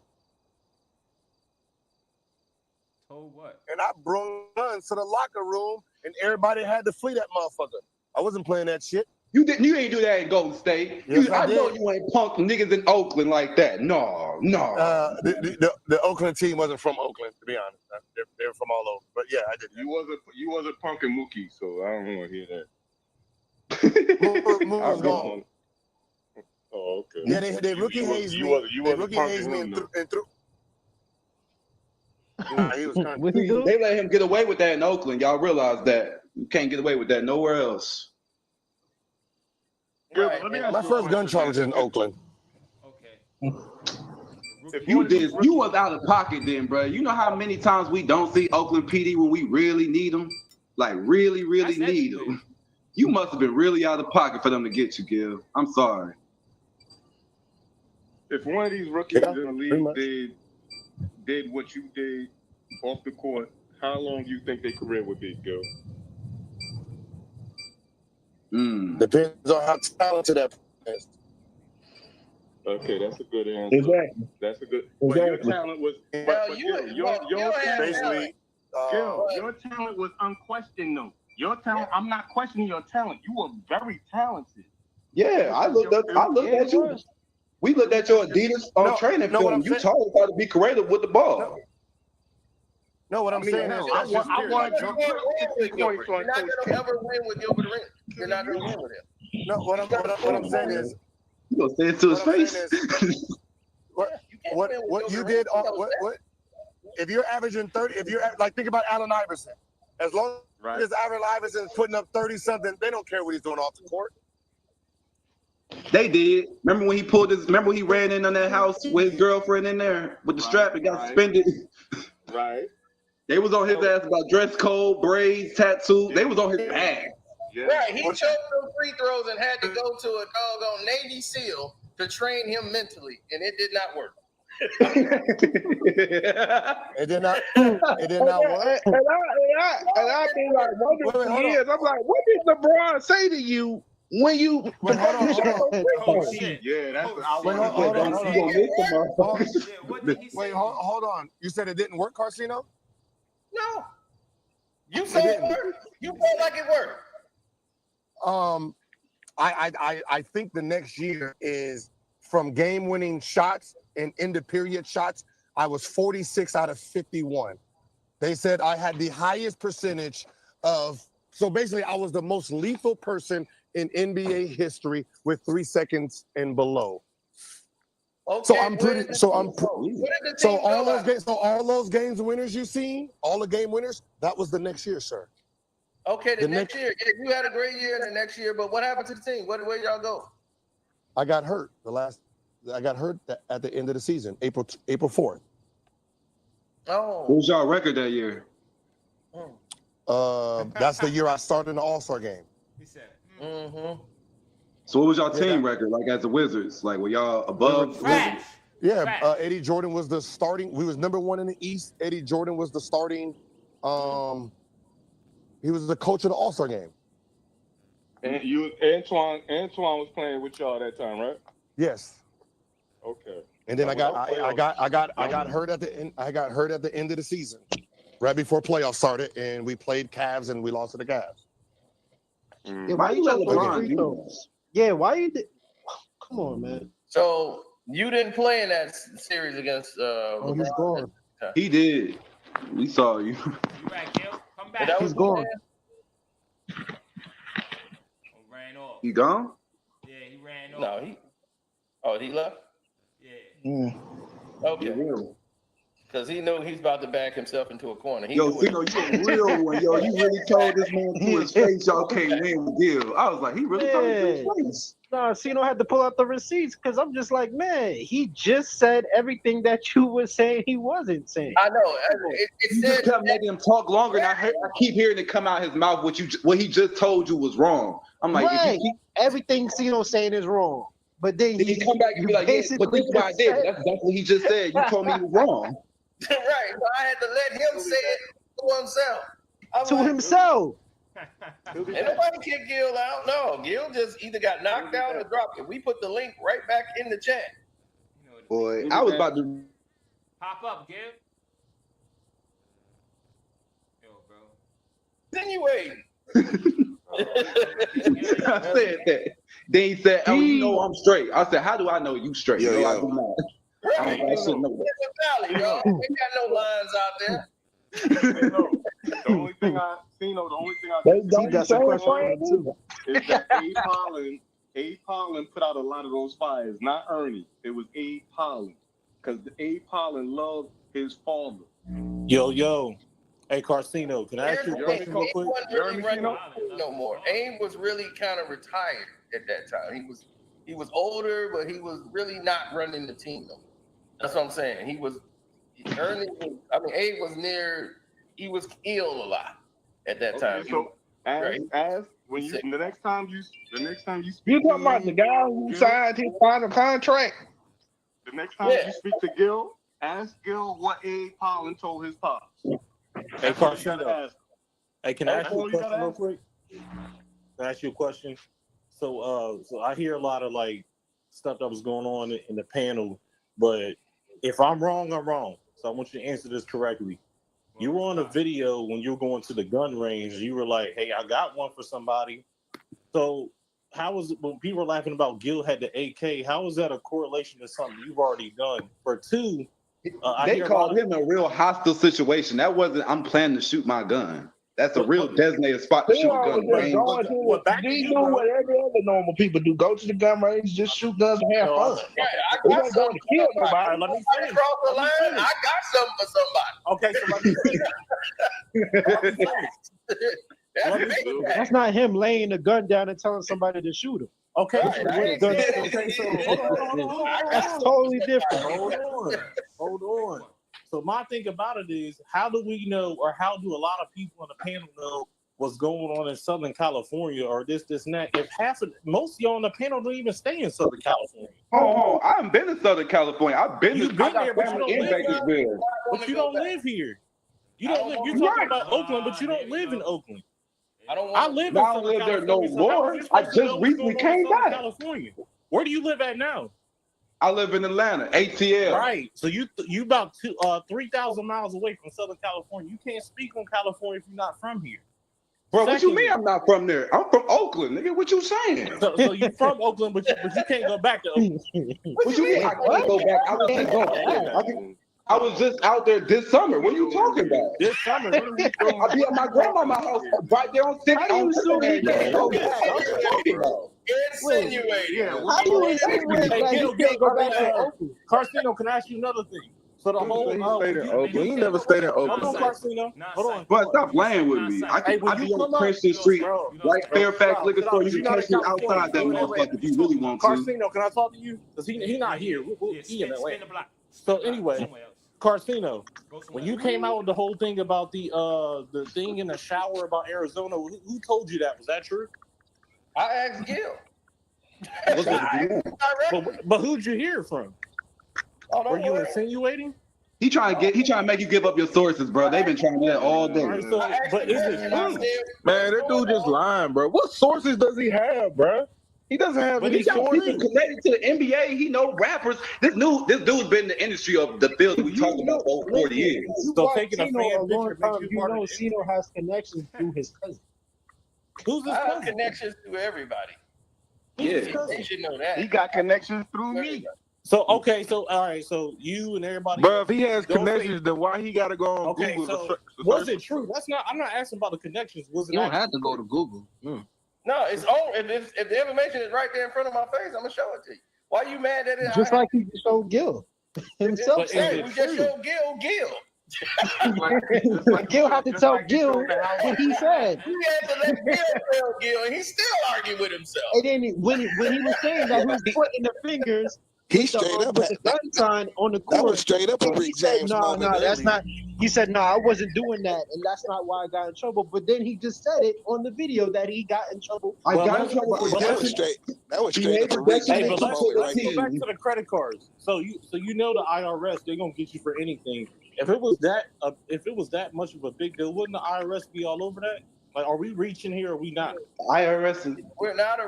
Speaker 1: Told what?
Speaker 2: And I brought guns to the locker room, and everybody had to flee that motherfucker. I wasn't playing that shit.
Speaker 4: You didn't. You ain't do that in Golden State.
Speaker 2: Yes,
Speaker 4: I
Speaker 2: I
Speaker 4: know
Speaker 2: did.
Speaker 4: you ain't punk niggas in Oakland like that. No.
Speaker 2: The Oakland team wasn't from Oakland, to be honest. They were from all over. But yeah, I did.
Speaker 6: You wasn't punking Mookie, so I don't want to hear that.
Speaker 2: Moore was gone.
Speaker 6: Oh, okay.
Speaker 2: Yeah, they rookie hazed me.
Speaker 6: You
Speaker 2: They
Speaker 6: wasn't
Speaker 2: rookie
Speaker 6: punking
Speaker 2: hazed me
Speaker 6: him,
Speaker 2: and threw. Nah, he was kind of.
Speaker 5: What he do?
Speaker 4: They let him get away with that in Oakland. Y'all realize that. You can't get away with that nowhere else.
Speaker 3: Right.
Speaker 2: My first gun charge was in Oakland.
Speaker 1: Okay.
Speaker 4: You was out of pocket then, bro. You know how many times we don't see Oakland PD when we really need them? Like, really need them. You must have been really out of pocket for them to get you, Gil. I'm sorry.
Speaker 6: If one of these rookies
Speaker 2: Yeah,
Speaker 6: in the
Speaker 2: pretty much.
Speaker 6: league did what you did off the court, how long do you think their career would be, Gil?
Speaker 2: Depends on how talented that person is.
Speaker 6: Okay, that's a good answer.
Speaker 7: Exactly.
Speaker 6: That's a good. But your talent was.
Speaker 3: Well,
Speaker 6: Your talent,
Speaker 2: Basically,
Speaker 6: Gil, your talent was unquestioned, though. Your talent. I'm not questioning your talent. You were very talented.
Speaker 4: Yeah, I looked at you. We looked at your Adidas training film. You taught us how to be creative with the ball.
Speaker 2: No, what I'm saying is,
Speaker 6: I want
Speaker 3: You're not going to ever win with Gilbert Arenas. You're not going to win with him.
Speaker 2: no, what I'm saying is,
Speaker 4: You gonna say it to his
Speaker 2: what I'm
Speaker 4: face?
Speaker 2: saying is, what you did on what if you're averaging 30, if you're like, think about Allen Iverson. As long as Allen Iverson is putting up 30 something, they don't care what he's doing off the court.
Speaker 4: They did. Remember when he pulled his? Remember when he ran in on that house with his girlfriend in there with the strap and got suspended?
Speaker 6: Right.
Speaker 4: They was on his ass about dress code, braids, tattoo. They was on his bag.
Speaker 6: Yeah.
Speaker 3: Right, he choked some free throws and had to go to a doggone Navy SEAL to train him mentally, and it did not work.
Speaker 2: It did not work.
Speaker 7: And I been like wondering for years. I'm like, what did LeBron say to you when you?
Speaker 2: Wait,
Speaker 1: Oh shit.
Speaker 6: Yeah, that's.
Speaker 2: Hold on.
Speaker 1: What did he say?
Speaker 2: Wait, hold on. You said it didn't work, Carcino?
Speaker 3: No. You saw it work. You felt like it worked.
Speaker 2: I think the next year is from game-winning shots and end-of-period shots. I was 46 out of 51. They said I had the highest percentage of. So basically, I was the most lethal person in NBA history with 3 seconds and below.
Speaker 3: Okay,
Speaker 2: So I'm pretty. So all those games winners you seen, all the game winners, that was the next year, sir.
Speaker 3: Okay, the next year. Yeah, you had a great year in the next year, but what happened to the team? Where y'all go?
Speaker 2: I got hurt I got hurt at the end of the season, April 4th.
Speaker 3: Oh.
Speaker 4: What was y'all record that year?
Speaker 2: That's the year I started in the All-Star game.
Speaker 1: He said,
Speaker 3: Mm-hmm.
Speaker 4: So what was y'all team record like as the Wizards? Like were y'all above?
Speaker 1: trash.
Speaker 2: Yeah, Eddie Jordan was the starting. We was number 1 in the East. Eddie Jordan was the starting. He was the coach of the All-Star game.
Speaker 6: And Antoine was playing with y'all that time, right?
Speaker 2: Yes.
Speaker 6: Okay.
Speaker 2: And then I got hurt at the end. I got hurt at the end of the season, right before playoffs started, and we played Cavs and we lost to the Cavs.
Speaker 5: Yeah, why you let LeBron free throws? Yeah, why you did? Come on, man.
Speaker 3: So you didn't play in that series against LeBron?
Speaker 2: He's gone.
Speaker 4: He did. We saw you.
Speaker 1: You right, Gil? Come back.
Speaker 2: He's gone.
Speaker 1: Ran off.
Speaker 4: He gone?
Speaker 1: Yeah, he ran off.
Speaker 3: No, he left?
Speaker 1: Yeah.
Speaker 3: Okay. Because he knew he's about to back himself into a corner.
Speaker 4: Yo, Cino, you a real one. Yo, you really told this man to his face y'all can't win with Gil. I was like, he really told him to his face.
Speaker 5: No, Cino had to pull out the receipts because I'm just like, man, he just said everything that you were saying he wasn't saying.
Speaker 3: I know.
Speaker 4: You just kept making him talk longer, and I keep hearing it come out his mouth. What he just told you was wrong. I'm like,
Speaker 5: right. Everything Cino's saying is wrong. But then
Speaker 4: he come back and be like, yeah, but this is what I did. That's what he just said. You told me you were wrong.
Speaker 3: Right. So I had to let him say it to himself.
Speaker 5: Himself.
Speaker 3: And nobody kicked Gil out. No, Gil just either got knocked out or dropped it. We put the link right back in the chat.
Speaker 4: Boy, I was about to
Speaker 1: pop up, Gil. Yo, bro.
Speaker 3: Anyway.
Speaker 4: I said that. Then he said, "Oh, you know I'm straight." I said, "How do I know you straight?"
Speaker 7: Yo,
Speaker 4: I do not.
Speaker 3: Right.
Speaker 4: I should know that.
Speaker 3: Valley, bro. They got no lines out there.
Speaker 6: The only thing I
Speaker 5: That's a question too.
Speaker 6: is that Abe Pollen put out a lot of those fires, not Ernie. It was Abe Pollen, because Abe Pollen loved his father.
Speaker 8: Yo. Hey, Carcino, can I ask you a question real quick?
Speaker 3: Abe wasn't really running no more. Abe was really kind of retired at that time. He was older, but he was really not running the team though. That's what I'm saying. Abe was he was ill a lot at that time.
Speaker 6: So as when you the next time you speak,
Speaker 7: You talking about the guy who signed his final contract?
Speaker 6: The next time you speak to Gil, ask Gil what Abe Pollen told his pops.
Speaker 8: Hey, Carcino. Hey, can I ask you a
Speaker 6: That's all you
Speaker 8: question
Speaker 6: gotta
Speaker 8: real quick? Can I ask you a question? So I hear a lot of like stuff that was going on in the panel, but if I'm wrong, I'm wrong. So I want you to answer this correctly. You were on a video when you were going to the gun range. You were like, "Hey, I got one for somebody." So how was it when people were laughing about Gil had the AK? How is that a correlation to something you've already done? For two,
Speaker 4: they called him a real hostile situation. That wasn't, I'm planning to shoot my gun. That's a real designated spot to shoot a gun.
Speaker 7: He do what every other normal people do. Go to the gun range, just shoot guns and have fun.
Speaker 3: I got something to kill nobody.
Speaker 8: Let me finish.
Speaker 3: Across the line, I got something for somebody.
Speaker 8: Okay, so let me finish.
Speaker 5: That's not him laying the gun down and telling somebody to shoot him.
Speaker 8: Okay,
Speaker 5: so hold on. That's totally different.
Speaker 8: Hold on. So my thing about it is, how do we know, or how do a lot of people on the panel know what's going on in Southern California, or this and that? If most of y'all on the panel don't even stay in Southern California.
Speaker 4: Oh, I haven't been to Southern California. I've been
Speaker 8: You've
Speaker 4: there,
Speaker 8: been there, but you don't live
Speaker 4: Bakersfield.
Speaker 8: But you don't live here. You don't live. You're talking about Oakland, but you don't live in Oakland. I live in Southern
Speaker 4: live there
Speaker 8: California.
Speaker 4: no more. I just recently came back.
Speaker 8: California. Where do you live at now?
Speaker 4: I live in Atlanta, ATL.
Speaker 8: Right. So you about 3,000 miles away from Southern California. You can't speak on California if you're not from here.
Speaker 4: Bro, what you mean I'm not from there? I'm from Oakland, nigga. What you saying?
Speaker 8: So you from Oakland, but you can't go back to Oakland.
Speaker 4: What you mean? I can't go back. I was just out there this summer. What are you talking about?
Speaker 8: This summer,
Speaker 4: I be at my grandmama's house right there on 6th.
Speaker 5: How you assuming
Speaker 4: can't go back?
Speaker 3: Insinuating.
Speaker 5: How you insinuate that you can't go back to Oakland?
Speaker 8: Carcino, can I ask you another thing? So the whole
Speaker 6: He never stayed in Oakland.
Speaker 8: Hold on, Carcino. Hold on.
Speaker 4: But stop playing with me. I be on Princeton Street, right Fairfax liquor store. You can catch me outside that motherfucker if you really want to.
Speaker 8: Carcino, can I talk to you? Because he not here. He in Atlanta. So anyway, Carcino, when you came out with the whole thing about the thing in the shower about Arizona, who told you that? Was that true?
Speaker 3: I asked Gil.
Speaker 8: But who'd you hear from? Were you insinuating?
Speaker 4: He trying to make you give up your sources, bro. They've been trying that all day.
Speaker 8: Right, so, but is it true?
Speaker 6: Man, that dude just lying, bro. What sources does he have, bro? He doesn't have any sources
Speaker 4: connected to the NBA. He know rappers. This dude's been in the industry of the field we talking about for over 40 years.
Speaker 8: So taking a fan
Speaker 5: long
Speaker 8: picture
Speaker 5: time,
Speaker 8: makes
Speaker 5: you
Speaker 8: you
Speaker 5: know Cino has connections through his cousin.
Speaker 8: Who's his
Speaker 3: I have
Speaker 8: cousin?
Speaker 3: connections to everybody.
Speaker 4: Yeah.
Speaker 3: They should know that.
Speaker 6: He got connections through me.
Speaker 8: So okay, so all right, so you and everybody.
Speaker 6: Bro, if he has connections, then why he got to go on
Speaker 8: Okay,
Speaker 6: Google?
Speaker 8: so was it true? I'm not asking about the connections. Was it?
Speaker 9: You don't have to go to Google.
Speaker 3: No, it's on. If the information is right there in front of my face, I'm gonna show it to you. Why you mad at it?
Speaker 5: Just like he showed Gil himself.
Speaker 3: Hey, we just showed Gil.
Speaker 5: Gil had to tell Gil what he said.
Speaker 3: He had to let Gil tell Gil, and he still argued with himself.
Speaker 5: And then when he was saying that he was putting the fingers,
Speaker 2: He straight up
Speaker 5: with the gun sign on the court.
Speaker 2: That was straight up a Rick James moment.
Speaker 5: No, that's not. He said, no, I wasn't doing that, and that's not why I got in trouble. But then he just said it on the video that he got in trouble.
Speaker 2: I got in trouble. That was straight up a Rick
Speaker 8: Hey,
Speaker 2: James
Speaker 8: but
Speaker 2: moment right
Speaker 8: let's go
Speaker 2: there.
Speaker 8: back to the credit cards. So you know the IRS, they're gonna get you for anything. If it was that much of a big deal, wouldn't the IRS be all over that? Like, are we reaching here or are we not?
Speaker 4: IRS is.
Speaker 3: We're not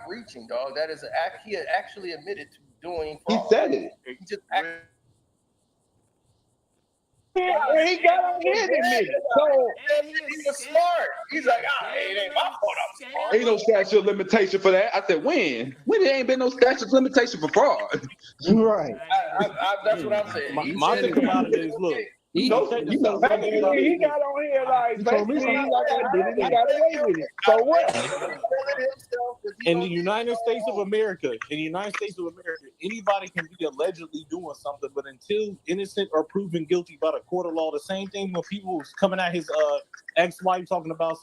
Speaker 3: reaching, dog. That is an act he had actually admitted to doing fraud.
Speaker 4: He said it.
Speaker 3: He just acted.
Speaker 7: He got on here in a minute. So
Speaker 3: He was smart. He's like, it ain't my fault. I'm smart.
Speaker 4: Ain't no statute of limitation for that. I said, when? When there ain't been no statute of limitation for fraud.
Speaker 5: Right.
Speaker 3: That's what I'm saying.
Speaker 8: My thing about it is, look,
Speaker 7: he got on here like, basically, he got away with it. So what?
Speaker 8: in the United States of America, anybody can be allegedly doing something, but until innocent or proven guilty by the court of law, the same thing when people was coming at his ex-wife talking about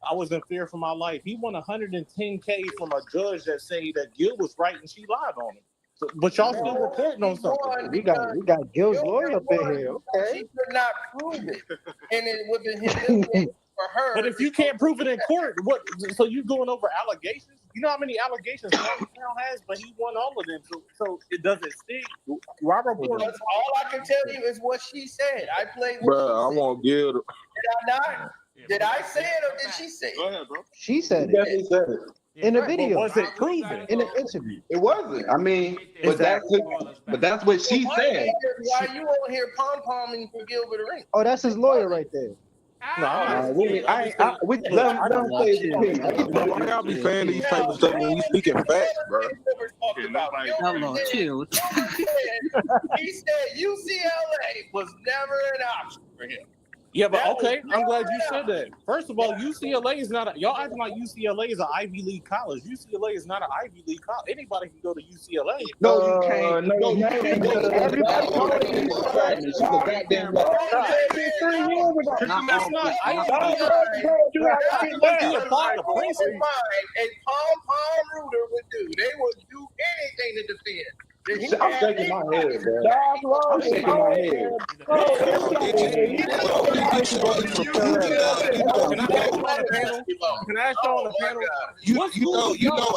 Speaker 8: I was in fear for my life. He won $110K from a judge that say that Gil was right and she lied on him. So, but y'all still reporting on something.
Speaker 5: We got Gil's lawyer up in here. Okay.
Speaker 3: She could not prove it, and it would have been for her.
Speaker 8: But if you can't prove it in court, what? So you going over allegations? You know how many allegations Brown has, but he won all of them. So it doesn't stick. Robert Porter.
Speaker 3: All I can tell you is what she said. I played.
Speaker 6: Bro, I want Gil.
Speaker 3: Did I not? Did I say it or did she say it?
Speaker 6: Go ahead, bro.
Speaker 5: She said
Speaker 4: He
Speaker 5: it
Speaker 4: definitely said it.
Speaker 5: in a video.
Speaker 8: Was it proven?
Speaker 5: In an interview.
Speaker 4: It wasn't. I mean, but that's what she said.
Speaker 3: Why you over here pom-pomming for Gilbert Arenas?
Speaker 5: Oh, that's his lawyer right there.
Speaker 4: We let him say his opinion.
Speaker 6: Why y'all be saying these type of stuff when you speaking facts, bro?
Speaker 9: Hello, chill.
Speaker 3: He said UCLA was never an option for him.
Speaker 8: Yeah, but okay, I'm glad you said that. First of all, UCLA is not y'all acting like UCLA is an Ivy League college. UCLA is not an Ivy League college. Anybody can go to UCLA.
Speaker 4: No, you can't.
Speaker 6: No, you can't.
Speaker 5: Everybody
Speaker 4: She's a goddamn
Speaker 8: That's not Ivy League.
Speaker 3: A pom-pom rooter would do. They would do anything to defend.
Speaker 4: I'm shaking my head, bro. I'm shaking my head.
Speaker 8: Can I ask y'all on the panel?
Speaker 2: You know,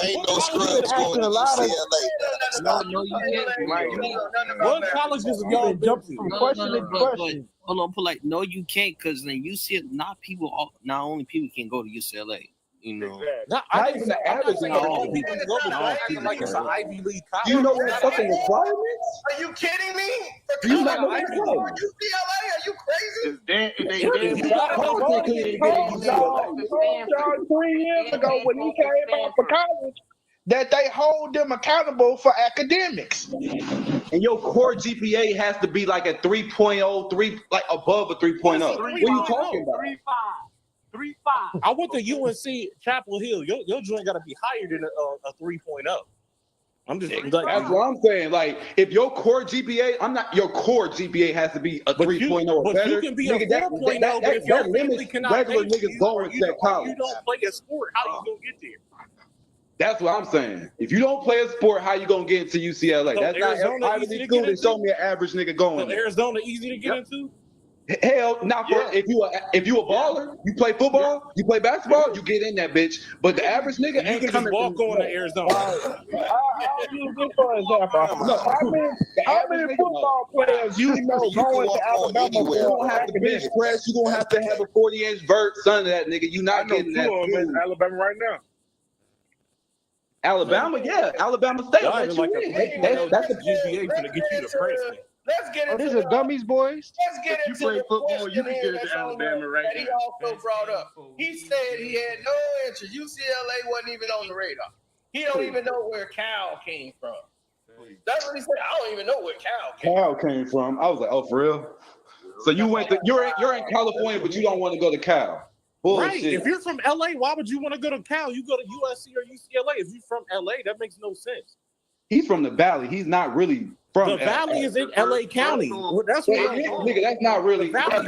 Speaker 2: ain't no scrubs going to UCLA.
Speaker 9: No, you can't.
Speaker 8: What colleges have y'all been to?
Speaker 5: from question to question.
Speaker 9: Hold on, no, you can't, because then not only people can go to UCLA. You know,
Speaker 4: Not even the average.
Speaker 8: Like it's an Ivy League college.
Speaker 4: Do you know what the fucking requirements?
Speaker 3: Are you kidding me?
Speaker 4: Do you not know
Speaker 3: UCLA?
Speaker 4: what
Speaker 3: Are you crazy?
Speaker 7: Y'all 3 years ago when he came out for college that they hold them accountable for academics.
Speaker 4: And your core GPA has to be like a 3.0, like above a 3.0. What are you talking about?
Speaker 8: 3.5. I went to UNC Chapel Hill. Your joint got to be higher than a 3.0. I'm just like,
Speaker 4: that's what I'm saying. Like, if your core GPA, your core GPA has to be a 3.0 or
Speaker 8: but
Speaker 4: better.
Speaker 8: You can be a 4.0, but if your family cannot
Speaker 4: regular niggas going to that college.
Speaker 8: You don't play a sport, how you gonna get there?
Speaker 4: That's what I'm saying. If you don't play a sport, how you gonna get into UCLA?
Speaker 8: So
Speaker 4: that's
Speaker 8: Arizona
Speaker 4: not Ivy League school to show me an average nigga going.
Speaker 8: So Arizona easy to get into?
Speaker 4: Hell, not for if you a baller, you play football, you play basketball, you get in that bitch. But the average nigga ain't
Speaker 8: you can just walk on to Arizona.
Speaker 7: I'll use this for example. How many football players you know going to Alabama?
Speaker 4: You don't have to bench press. You gonna have to have a 40-inch vert, son of that nigga. You not getting that.
Speaker 7: In Alabama right now.
Speaker 4: Alabama, yeah, Alabama State.
Speaker 8: That's the GPA to get you to Princeton.
Speaker 3: Let's get into
Speaker 5: these are gummies, boys.
Speaker 3: Let's get into
Speaker 6: play
Speaker 3: the
Speaker 6: football, you can
Speaker 3: question
Speaker 6: get
Speaker 3: that's
Speaker 6: to
Speaker 3: on
Speaker 6: Alabama right
Speaker 3: that he
Speaker 6: now.
Speaker 3: also brought up. He said he had no interest. UCLA wasn't even on the radar. He don't even know where Cal came from. That's what he said. I don't even know where Cal
Speaker 4: came from. I was like, oh, for real? So you went to you're in California, but you don't want to go to Cal. Bullshit.
Speaker 8: Right. If you're from LA, why would you want to go to Cal? You go to USC or UCLA. If you're from LA, that makes no sense.
Speaker 4: He's from the Valley. He's not really from
Speaker 8: the Valley. Is in LA County. That's what
Speaker 4: nigga. That's not really.
Speaker 7: That's how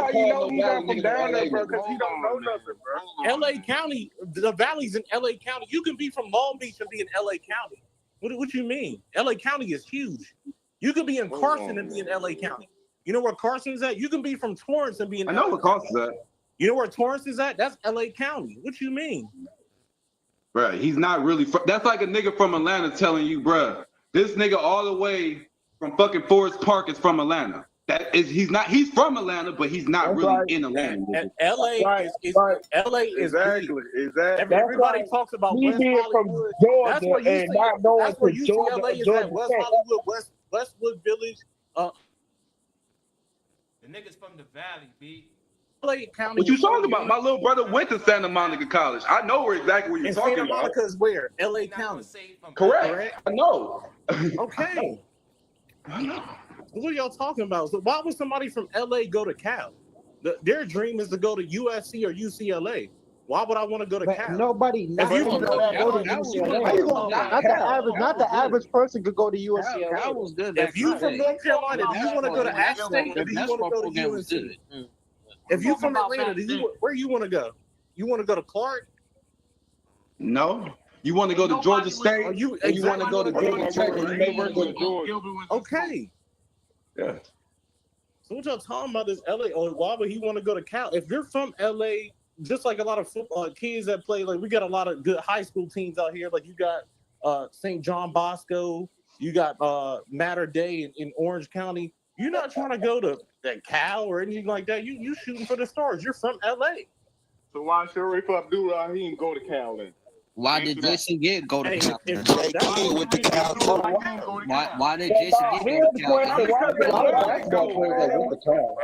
Speaker 7: you know he's not from down there, bro. Because he don't know nothing, bro.
Speaker 8: LA County. The Valley's in LA County. You can be from Long Beach and be in LA County. What you mean? LA County is huge. You could be in Carson and be in LA County. You know where Carson's at? You can be from Torrance and be in.
Speaker 4: I know where Carson's at.
Speaker 8: You know where Torrance is at? That's LA County. What you mean?
Speaker 4: Bruh, he's not really that's like a nigga from Atlanta telling you, bruh, this nigga all the way from fucking Forest Park is from Atlanta. He's from Atlanta, but he's not really in Atlanta.
Speaker 8: And LA is
Speaker 7: exactly.
Speaker 8: Everybody talks about West Hollywood.
Speaker 7: From Georgia
Speaker 8: that's where
Speaker 7: and not going to
Speaker 8: UCLA is at. West Hollywood, Westwood Village.
Speaker 1: The niggas from the Valley, B.
Speaker 8: LA County.
Speaker 4: What you talking about? My little brother went to Santa Monica College. I know exactly what you're talking about.
Speaker 8: Santa Monica is where? LA County.
Speaker 4: Correct. I know.
Speaker 8: Okay. What are y'all talking about? So why would somebody from LA go to Cal? Their dream is to go to USC or UCLA. Why would I want to go to Cal?
Speaker 5: Nobody go to UCLA. Not the average person could go to UCLA.
Speaker 9: Cal was good.
Speaker 8: If you from North Carolina, if you want to go to App State, if you want to go to UNC. If you from Atlanta, where you want to go? You want to go to Clark?
Speaker 4: No. You want to go to Georgia State? Or you want to go to Georgia Tech? Or you may want to go to Georgia.
Speaker 8: Okay.
Speaker 4: Yeah.
Speaker 8: So what y'all talking about is LA? Or why would he want to go to Cal? If you're from LA, just like a lot of football kids that play, like we got a lot of good high school teams out here. Like you got St. John Bosco, you got Mater Day in Orange County. You're not trying to go to Cal or anything like that. You shooting for the stars. You're from LA.
Speaker 6: So why should Ray Club do he didn't go to Cal then?
Speaker 9: Why did Jason Gett go to Cal? Why did Jason Gett go to Cal?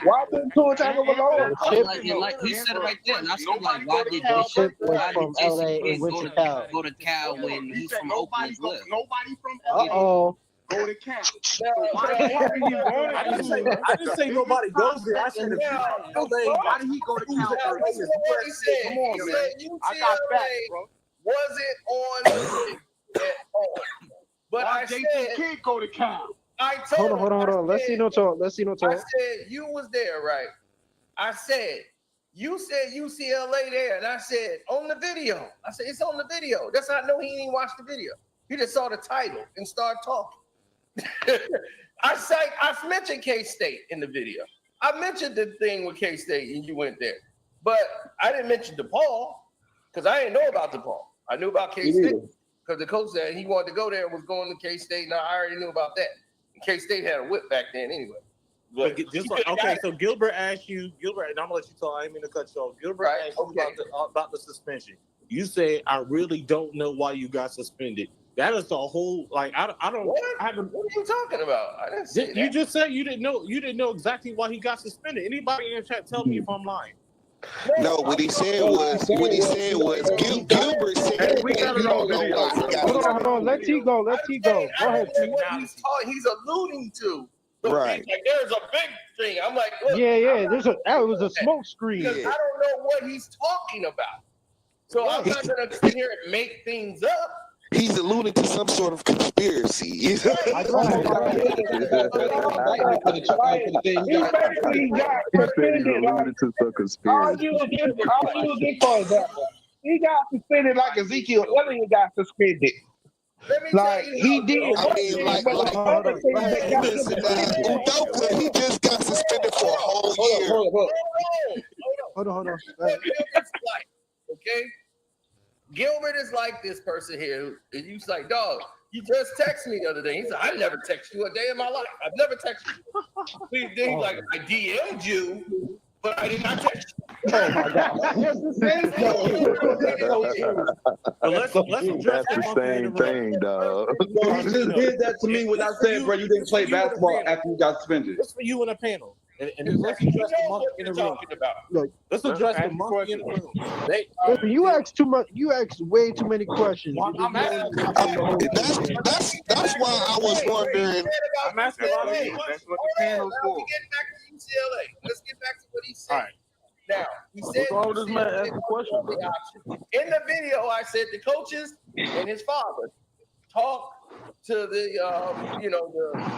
Speaker 7: Why didn't Tua Tagovailoa?
Speaker 9: Like he said right there, and I feel like why did Jason Gett go to Cal when he's from Oakland?
Speaker 6: Nobody from LA. Go to Cal.
Speaker 8: I didn't say nobody goes there. I said if
Speaker 3: why did he go to Cal? He said UCLA wasn't on at all. But I said
Speaker 6: can't go to Cal.
Speaker 3: I told him.
Speaker 5: Hold on. Let's see no talk. I
Speaker 3: said you was there, right? I said you said UCLA there, and I said on the video. I said it's on the video. That's how I know he didn't watch the video. He just saw the title and started talking. I mentioned K-State in the video. I mentioned the thing with K-State and you went there. But I didn't mention DePaul because I didn't know about DePaul. I knew about K-State because the coach said he wanted to go there and was going to K-State, and I already knew about that. And K-State had a whip back then anyway.
Speaker 8: But just like, okay, so Gilbert asked you, Gilbert, and I'm gonna let you talk. I didn't mean to cut you off. Gilbert asked you about the suspension. You said, "I really don't know why you got suspended." That is the whole I don't.
Speaker 3: What?
Speaker 8: I haven't.
Speaker 3: What are you talking about? I didn't say
Speaker 8: You
Speaker 3: that.
Speaker 8: just said you didn't know. You didn't know exactly why he got suspended. Anybody in the chat, tell me if I'm lying.
Speaker 2: No, what he said was Gilbert said
Speaker 6: we got
Speaker 2: he
Speaker 6: it on
Speaker 2: don't know
Speaker 6: video.
Speaker 2: why he got
Speaker 5: Hold on. Let T go. Let T go. Go ahead, T.
Speaker 3: What he's alluding to. So
Speaker 2: Right.
Speaker 3: he's like, there's a big thing. I'm like, look,
Speaker 5: Yeah. That was a smoke screen.
Speaker 3: because I don't know what he's talking about. So I'm not going to sit here and make things up.
Speaker 2: He's alluding to some sort of conspiracy.
Speaker 7: He basically got suspended.
Speaker 10: Alluded to some
Speaker 7: All
Speaker 10: conspiracy.
Speaker 7: you get, for example, he got suspended like Ezekiel Elliott got suspended. Like he did.
Speaker 2: I mean, like listen, Udoka, he just got suspended for a whole year.
Speaker 5: Hold on.
Speaker 3: Okay? Gilbert is like this person here. And you like, dog, you just texted me the other day. He said, I never text you a day in my life. I've never texted you. Then he's like, I DM'd you, but I did not text you.
Speaker 5: Oh my God.
Speaker 10: That's the same thing, dog.
Speaker 4: Bro, you just did that to me when I said, bro, you didn't play basketball after you got suspended.
Speaker 8: It's for you in a panel. And let's address the monkey in the room.
Speaker 5: Look,
Speaker 8: Let's address the monkey in the room.
Speaker 5: listen, you asked too much. You asked way too many questions.
Speaker 8: I'm asking.
Speaker 2: That's why I was wondering.
Speaker 8: I'm asking a lot of
Speaker 6: That's what the panel's for.
Speaker 3: Let's get back to UCLA. Let's get back to what he said.
Speaker 8: All right.
Speaker 3: Now, he said in the video, I said the coaches and his father talk to the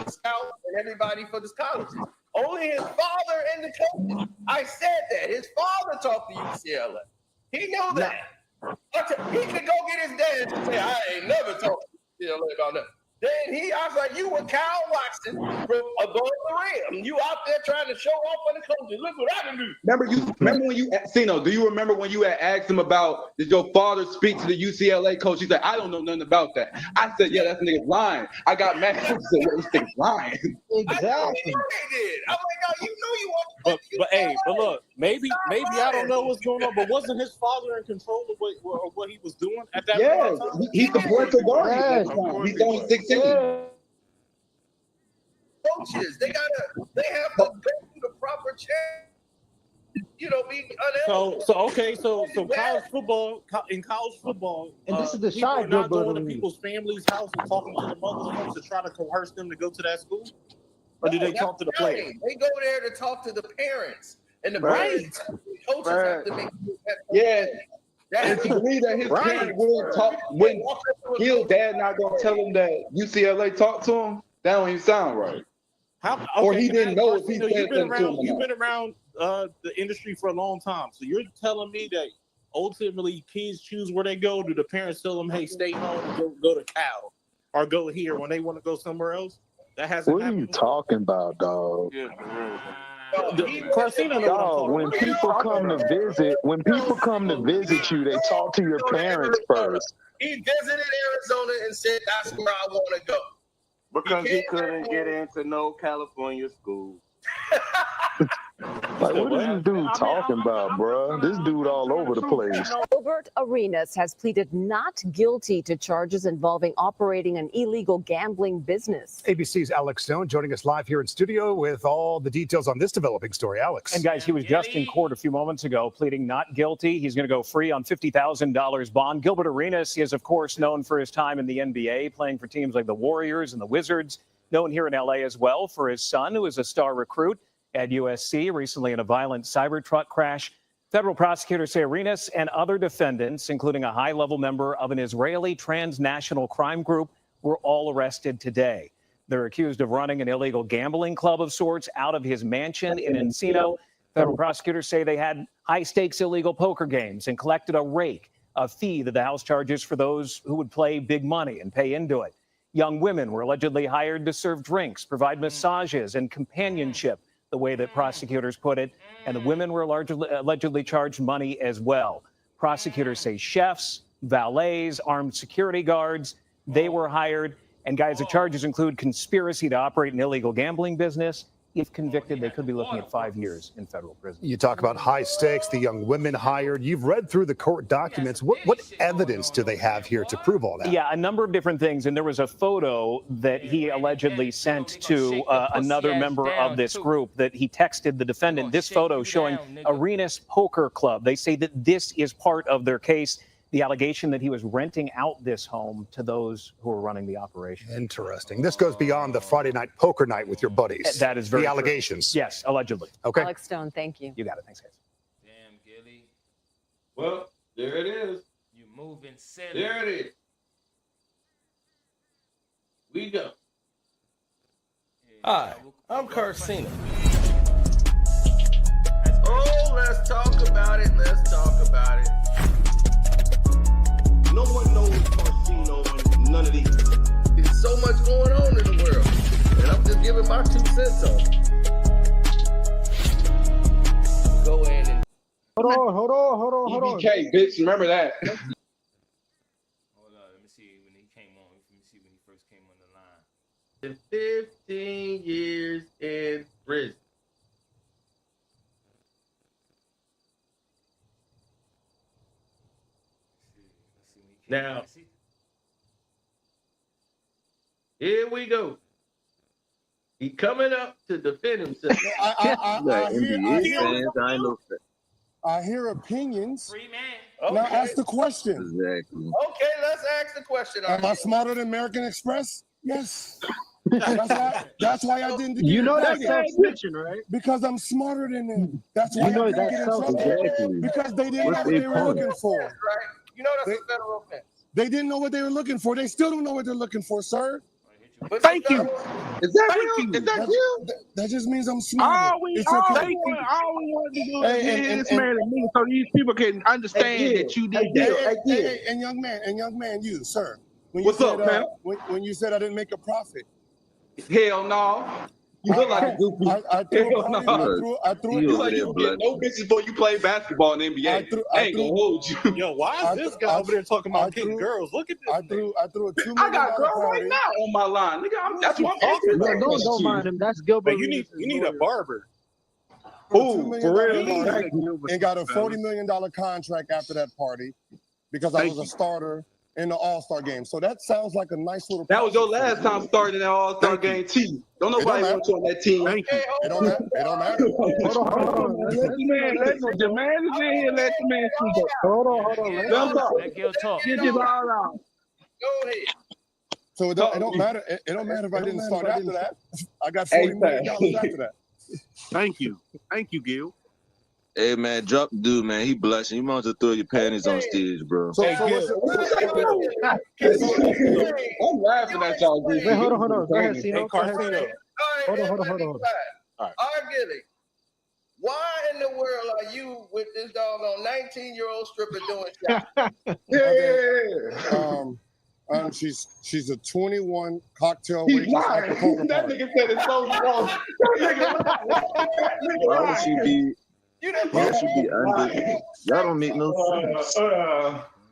Speaker 3: the scouts and everybody for this colleges. Only his father and the coaches. I said that his father talked to UCLA. He knew that. He could go get his dad and say, I ain't never talked to UCLA about that. Then I was like, you were Kyle Watson from above the rim. You out there trying to show off for the coaches. Look what I can do.
Speaker 4: Remember when you, Sino, do you remember when you had asked him about, did your father speak to the UCLA coach? He said, I don't know nothing about that. I said, yeah, that nigga's lying. I got mad. I said, yeah, this nigga's lying.
Speaker 5: Exactly.
Speaker 3: I knew they did. I'm like, no, you know you want to.
Speaker 8: But look, maybe I don't know what's going on, but wasn't his father in control of what he was doing at that point in time?
Speaker 4: He's the parental guardian at that time. He's only 16.
Speaker 3: Coaches, they have to go through the proper check. Be unable.
Speaker 8: So college football,
Speaker 5: And this is the
Speaker 8: people
Speaker 5: side
Speaker 8: are not
Speaker 5: Gilbert
Speaker 8: going to
Speaker 5: league.
Speaker 8: people's families' house and talking to the mothers to try to coerce them to go to that school, or do they talk to the players?
Speaker 3: They go there to talk to the parents, and the
Speaker 8: Right.
Speaker 3: coaches have to make.
Speaker 4: Yeah. And to believe that his parents wouldn't talk, when Gil dad not gonna tell him that UCLA talked to him, that don't even sound right. Or he didn't know if he said something to him.
Speaker 8: You've been around the industry for a long time, so you're telling me that ultimately kids choose where they go. Do the parents tell them, "Hey, stay home and go to Cal or go here" when they want to go somewhere else? That hasn't
Speaker 10: What are
Speaker 8: happened.
Speaker 10: you talking about, dog? Dog, when people come to visit you, they talk to your parents first.
Speaker 3: He visited Arizona and said, "That's where I want to go."
Speaker 6: Because he couldn't get into no California school.
Speaker 10: Like, what is this dude talking about, bro? This dude all over the place.
Speaker 11: Gilbert Arenas has pleaded not guilty to charges involving operating an illegal gambling business.
Speaker 12: ABC's Alex Stone joining us live here in studio with all the details on this developing story. Alex.
Speaker 13: And guys, he was just in court a few moments ago pleading not guilty. He's going to go free on $50,000 bond. Gilbert Arenas is, of course, known for his time in the NBA, playing for teams like the Warriors and the Wizards. Known here in L.A. as well for his son, who is a star recruit at USC, recently in a violent Cybertruck crash. Federal prosecutors say Arenas and other defendants, including a high-level member of an Israeli transnational crime group, were all arrested today. They're accused of running an illegal gambling club of sorts out of his mansion in Encino. Federal prosecutors say they had high-stakes illegal poker games and collected a rake, a fee that the House charges for those who would play big money and pay into it. Young women were allegedly hired to serve drinks, provide massages, and companionship, the way that prosecutors put it, and the women were allegedly charged money as well. Prosecutors say chefs, valets, armed security guards, they were hired. And guys, the charges include conspiracy to operate an illegal gambling business, If convicted, they could be looking at 5 years in federal prison.
Speaker 12: You talk about high stakes, the young women hired. You've read through the court documents. What evidence do they have here to prove all that?
Speaker 13: Yeah, a number of different things. And there was a photo that he allegedly sent to another member of this group that he texted the defendant. This photo showing Arenas Poker Club. They say that this is part of their case. The allegation that he was renting out this home to those who were running the operation.
Speaker 12: Interesting. This goes beyond the Friday night poker night with your buddies.
Speaker 13: That is very
Speaker 12: the
Speaker 13: true.
Speaker 12: allegations.
Speaker 13: Yes, allegedly.
Speaker 12: Okay.
Speaker 11: Alex Stone, thank you.
Speaker 13: You got it. Thanks, guys.
Speaker 1: Damn, Gilly.
Speaker 3: Well, there it is.
Speaker 1: You moving silly.
Speaker 3: There it is. We go.
Speaker 14: Hi, I'm Carcino.
Speaker 3: Oh, let's talk about it. Let's talk about it. No one knows Carcino and none of these. There's so much going on in the world. And I'm just giving my 2 cents on it. Go in and
Speaker 5: Hold on.
Speaker 4: EBK, bitch, remember that.
Speaker 1: Hold on, let me see when he came on. Let me see when he first came on the line.
Speaker 3: 15 years in prison. Now, here we go. He coming up to defend himself.
Speaker 2: I hear opinions.
Speaker 1: Free man.
Speaker 2: Now
Speaker 3: Okay.
Speaker 2: ask the question.
Speaker 15: Exactly.
Speaker 3: Okay, let's ask the question.
Speaker 2: Am I smarter than American Express? Yes. That's why I didn't get
Speaker 5: You know that's
Speaker 2: indicted.
Speaker 5: self-snitching, right?
Speaker 2: Because I'm smarter than them. That's why
Speaker 5: You know
Speaker 2: I didn't
Speaker 5: that's
Speaker 2: get in trouble.
Speaker 15: Exactly.
Speaker 2: Because they didn't know
Speaker 15: What's
Speaker 2: what
Speaker 15: their
Speaker 2: they were
Speaker 15: point?
Speaker 2: looking for.
Speaker 3: Right? You know that's a federal offense.
Speaker 2: They didn't know what they were looking for. They still don't know what they're looking for, sir.
Speaker 3: But
Speaker 7: Thank you.
Speaker 4: Is that
Speaker 7: Thank
Speaker 4: real?
Speaker 7: you.
Speaker 4: Is that real?
Speaker 2: That just means I'm smarter.
Speaker 7: All we
Speaker 2: It's okay.
Speaker 7: want to do is
Speaker 2: Hey,
Speaker 7: get
Speaker 2: and-
Speaker 7: this man a minute so these people can understand that you did that.
Speaker 2: And young man, you, sir. When
Speaker 4: What's
Speaker 2: you
Speaker 4: up,
Speaker 2: said,
Speaker 4: man?
Speaker 2: When you said I didn't make a profit,
Speaker 4: Hell no. You look like a goofy.
Speaker 2: I threw
Speaker 4: Hell
Speaker 2: a party.
Speaker 4: no.
Speaker 2: I threw
Speaker 15: You
Speaker 4: You
Speaker 15: over
Speaker 4: like
Speaker 15: there
Speaker 4: you get no bitches before you play basketball in the NBA.
Speaker 2: I
Speaker 4: I,
Speaker 2: threw-
Speaker 4: ain't gonna hold you.
Speaker 8: Yo, why
Speaker 2: I
Speaker 8: is this
Speaker 2: threw-
Speaker 8: guy
Speaker 2: I-
Speaker 8: over there talking
Speaker 2: I
Speaker 8: about getting
Speaker 2: threw-
Speaker 8: girls? Look at this.
Speaker 2: I threw a $2 million
Speaker 4: I got girls
Speaker 2: party.
Speaker 4: right now on my line. Nigga, that's what I'm
Speaker 8: talking
Speaker 4: asking.
Speaker 8: about?
Speaker 5: No, don't mind him. That's Gilbert.
Speaker 8: But you need a barber.
Speaker 2: $2 million
Speaker 4: for real?
Speaker 2: party and got a $40 million contract after that party because I was a starter in the All-Star game. So that sounds like a nice little.
Speaker 4: That was your
Speaker 2: project.
Speaker 4: last time starting that All-Star game team. Don't nobody
Speaker 2: don't
Speaker 4: want you on that team.
Speaker 7: Thank you.
Speaker 2: It don't matter. It don't matter.
Speaker 7: Hold on. Let the man, the man is in here. Let the man speak.
Speaker 5: Hold on.
Speaker 1: Let Gil talk.
Speaker 7: Get this all out.
Speaker 3: Go ahead.
Speaker 2: So it don't matter. It don't matter if I didn't start after that. I got $40 million after that.
Speaker 7: Thank you, Gil.
Speaker 15: Hey man, drop the dude, man. He blushing. You might as well throw your panties on stage, bro.
Speaker 2: So
Speaker 4: I'm laughing at y'all.
Speaker 5: Wait, hold on. Go ahead, Cino.
Speaker 8: Hey,
Speaker 5: Go ahead.
Speaker 8: Carcino.
Speaker 5: Hold on.
Speaker 3: All right, Gilly. Why in the world are you with this doggone 19-year-old stripper doing shots?
Speaker 2: She's a 21 cocktail
Speaker 4: He's
Speaker 2: waitress at the
Speaker 4: lying.
Speaker 2: poker
Speaker 4: That
Speaker 2: party.
Speaker 4: nigga said it's so strong.
Speaker 15: Why would she be? Why should be under? Y'all don't make no sense.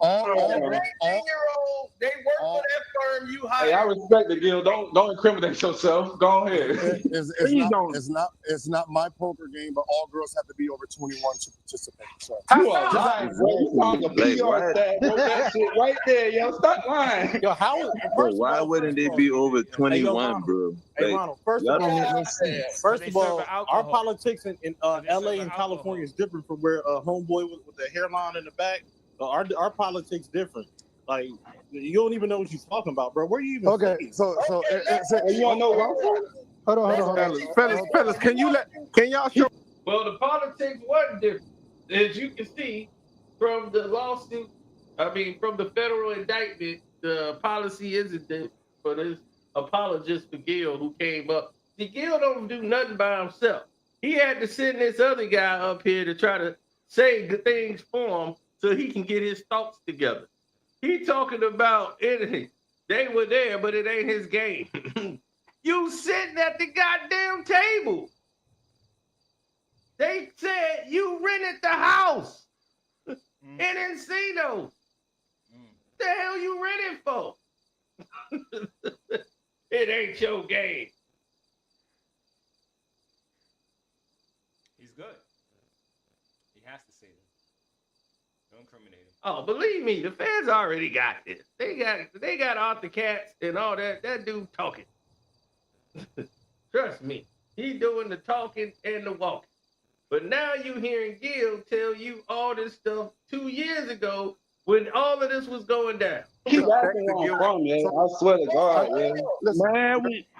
Speaker 2: All,
Speaker 3: The 19-year-old, they work for that firm you hired.
Speaker 4: Hey, I respect the Gil. Don't incriminate yourself. Go ahead.
Speaker 2: It's not my poker game, but all girls have to be over 21 to participate. So.
Speaker 4: You are lying, bro. You talking a PR stat. Bro, that shit right there, yo. Stop lying.
Speaker 8: Yo, how?
Speaker 15: Bro, why wouldn't they be over 21, bro?
Speaker 8: Hey,
Speaker 15: Like,
Speaker 8: Ronald, first
Speaker 15: y'all
Speaker 8: of
Speaker 15: don't make
Speaker 8: all,
Speaker 15: no sense.
Speaker 8: First of all,
Speaker 1: serving
Speaker 8: our
Speaker 1: alcohol.
Speaker 8: politics in LA and California is different from where homeboy with the hairline in the back. Our politics different. Like you don't even know what you're talking about, bro. Where you even?
Speaker 2: Okay, so
Speaker 4: You want to know why?
Speaker 2: hold on.
Speaker 7: Fellas, can y'all show?
Speaker 3: Well, the politics wasn't different. As you can see from the lawsuit, from the federal indictment, the policy isn't that for this apologist for Gil who came up. See, Gil don't do nothing by himself. He had to send this other guy up here to try to say good things for him so he can get his thoughts together. He talking about anything. They were there, but it ain't his game. You sitting at the goddamn table. They said you rented the house in Encino. The hell you renting for? It ain't your game.
Speaker 1: Don't incriminate him.
Speaker 14: Oh, believe me, the feds already got this. They got Arthur Katz and all that. That dude talking. Trust me, he doing the talking and the walking. But now you hearing Gil tell you all this stuff 2 years ago when all of this was going down.
Speaker 4: That's where I'm from, man. I swear to God, man.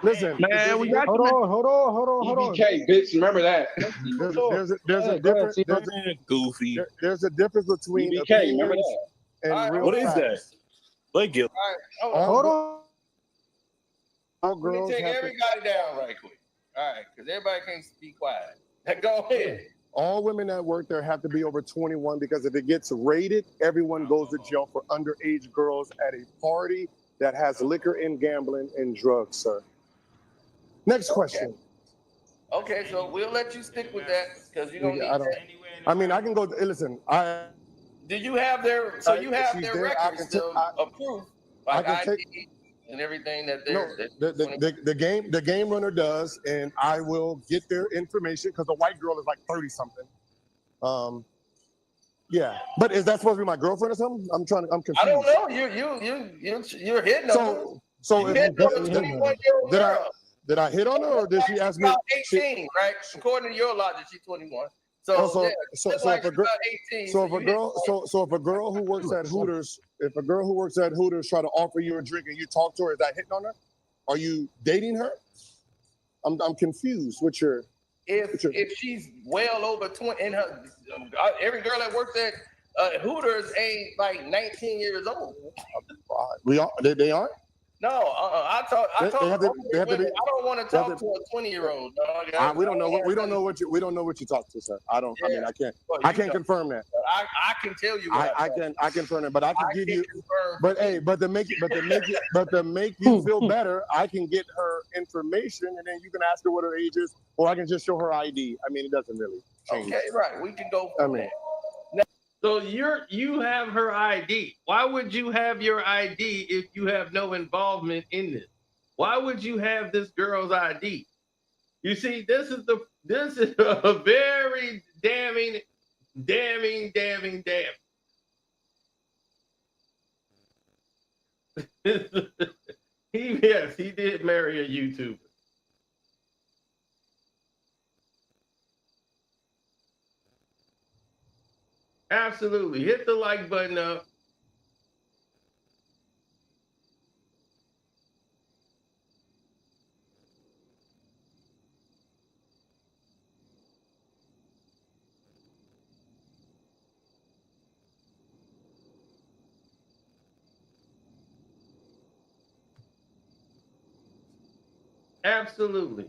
Speaker 2: Listen,
Speaker 7: we got
Speaker 5: Hold on.
Speaker 4: EBK, bitch. Remember that.
Speaker 2: There's a difference.
Speaker 8: Goofy.
Speaker 2: There's a difference between
Speaker 4: EBK. Remember
Speaker 2: opinions
Speaker 4: that.
Speaker 2: and real
Speaker 8: What is
Speaker 2: facts.
Speaker 8: that? Like Gil.
Speaker 7: Hold on.
Speaker 2: All
Speaker 3: Let
Speaker 2: girls
Speaker 3: me take
Speaker 2: have to,
Speaker 3: everybody down right quick. All right, because everybody can't be quiet. Go ahead.
Speaker 2: all women that work there have to be over 21 because if it gets raided, everyone goes to jail for underage girls at a party that has liquor and gambling and drugs, sir. Next question.
Speaker 3: Okay, so we'll let you stick with that because you don't need
Speaker 2: I don't.
Speaker 3: that.
Speaker 2: I mean, I can go. Listen, I.
Speaker 3: Do you have their? So you have
Speaker 2: She's
Speaker 3: their
Speaker 2: there, I
Speaker 3: records
Speaker 2: can
Speaker 3: of proof,
Speaker 2: I
Speaker 3: like
Speaker 2: can
Speaker 3: ID and everything that
Speaker 2: No,
Speaker 3: they're.
Speaker 2: the game runner does, and I will get their information because the white girl is like 30 something. Yeah, but is that supposed to be my girlfriend or something? I'm confused.
Speaker 3: I don't know. You're hitting on her.
Speaker 2: So
Speaker 3: You
Speaker 2: if
Speaker 3: hit on a 21-year-old girl.
Speaker 2: did I hit on her or did she ask me?
Speaker 3: About 18, right? According to your logic, she's 21. So
Speaker 2: if a girl who works at Hooters, try to offer you a drink and you talk to her, is that hitting on her? Are you dating her? I'm confused.
Speaker 3: If she's well over 20, and her every girl that works at Hooters ain't like 19 years old.
Speaker 2: They aren't.
Speaker 3: No, I don't want to talk to a 20-year-old.
Speaker 2: We don't know what you talk to, sir. I don't.
Speaker 3: Yeah.
Speaker 2: I mean,
Speaker 3: Well,
Speaker 2: I can't confirm that.
Speaker 3: I can tell you.
Speaker 2: I can confirm it, but I can give you. But to make you feel better, I can get her information, and then you can ask her what her age is, or I can just show her ID. I mean, it doesn't really change.
Speaker 3: Okay, right. We can go from there.
Speaker 14: So you have her ID. Why would you have your ID if you have no involvement in this? Why would you have this girl's ID? You see, this is a very damning. He did marry a YouTuber. Absolutely. Hit the like button up. Absolutely.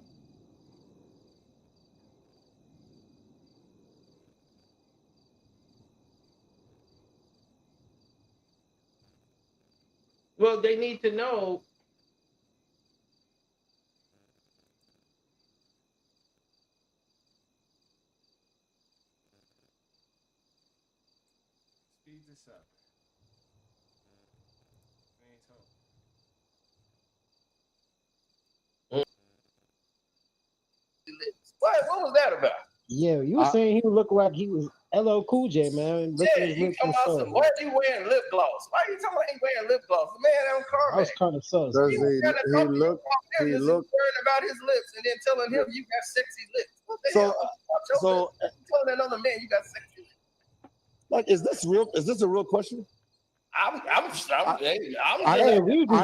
Speaker 14: Well, they need to know.
Speaker 1: Speed this up.
Speaker 3: What was that about?
Speaker 5: Yeah, you were saying he looked like he was LL Cool J, man.
Speaker 3: Yeah, you come out some. Why are you wearing lip gloss? Why are you talking about he wearing lip gloss? The man on Carmack.
Speaker 5: I was kind of sus.
Speaker 2: He looked.
Speaker 3: Worrying about his lips and then telling him you got sexy lips. What the hell? Telling another man you got sexy lips.
Speaker 2: Like, is this real? Is this a real question?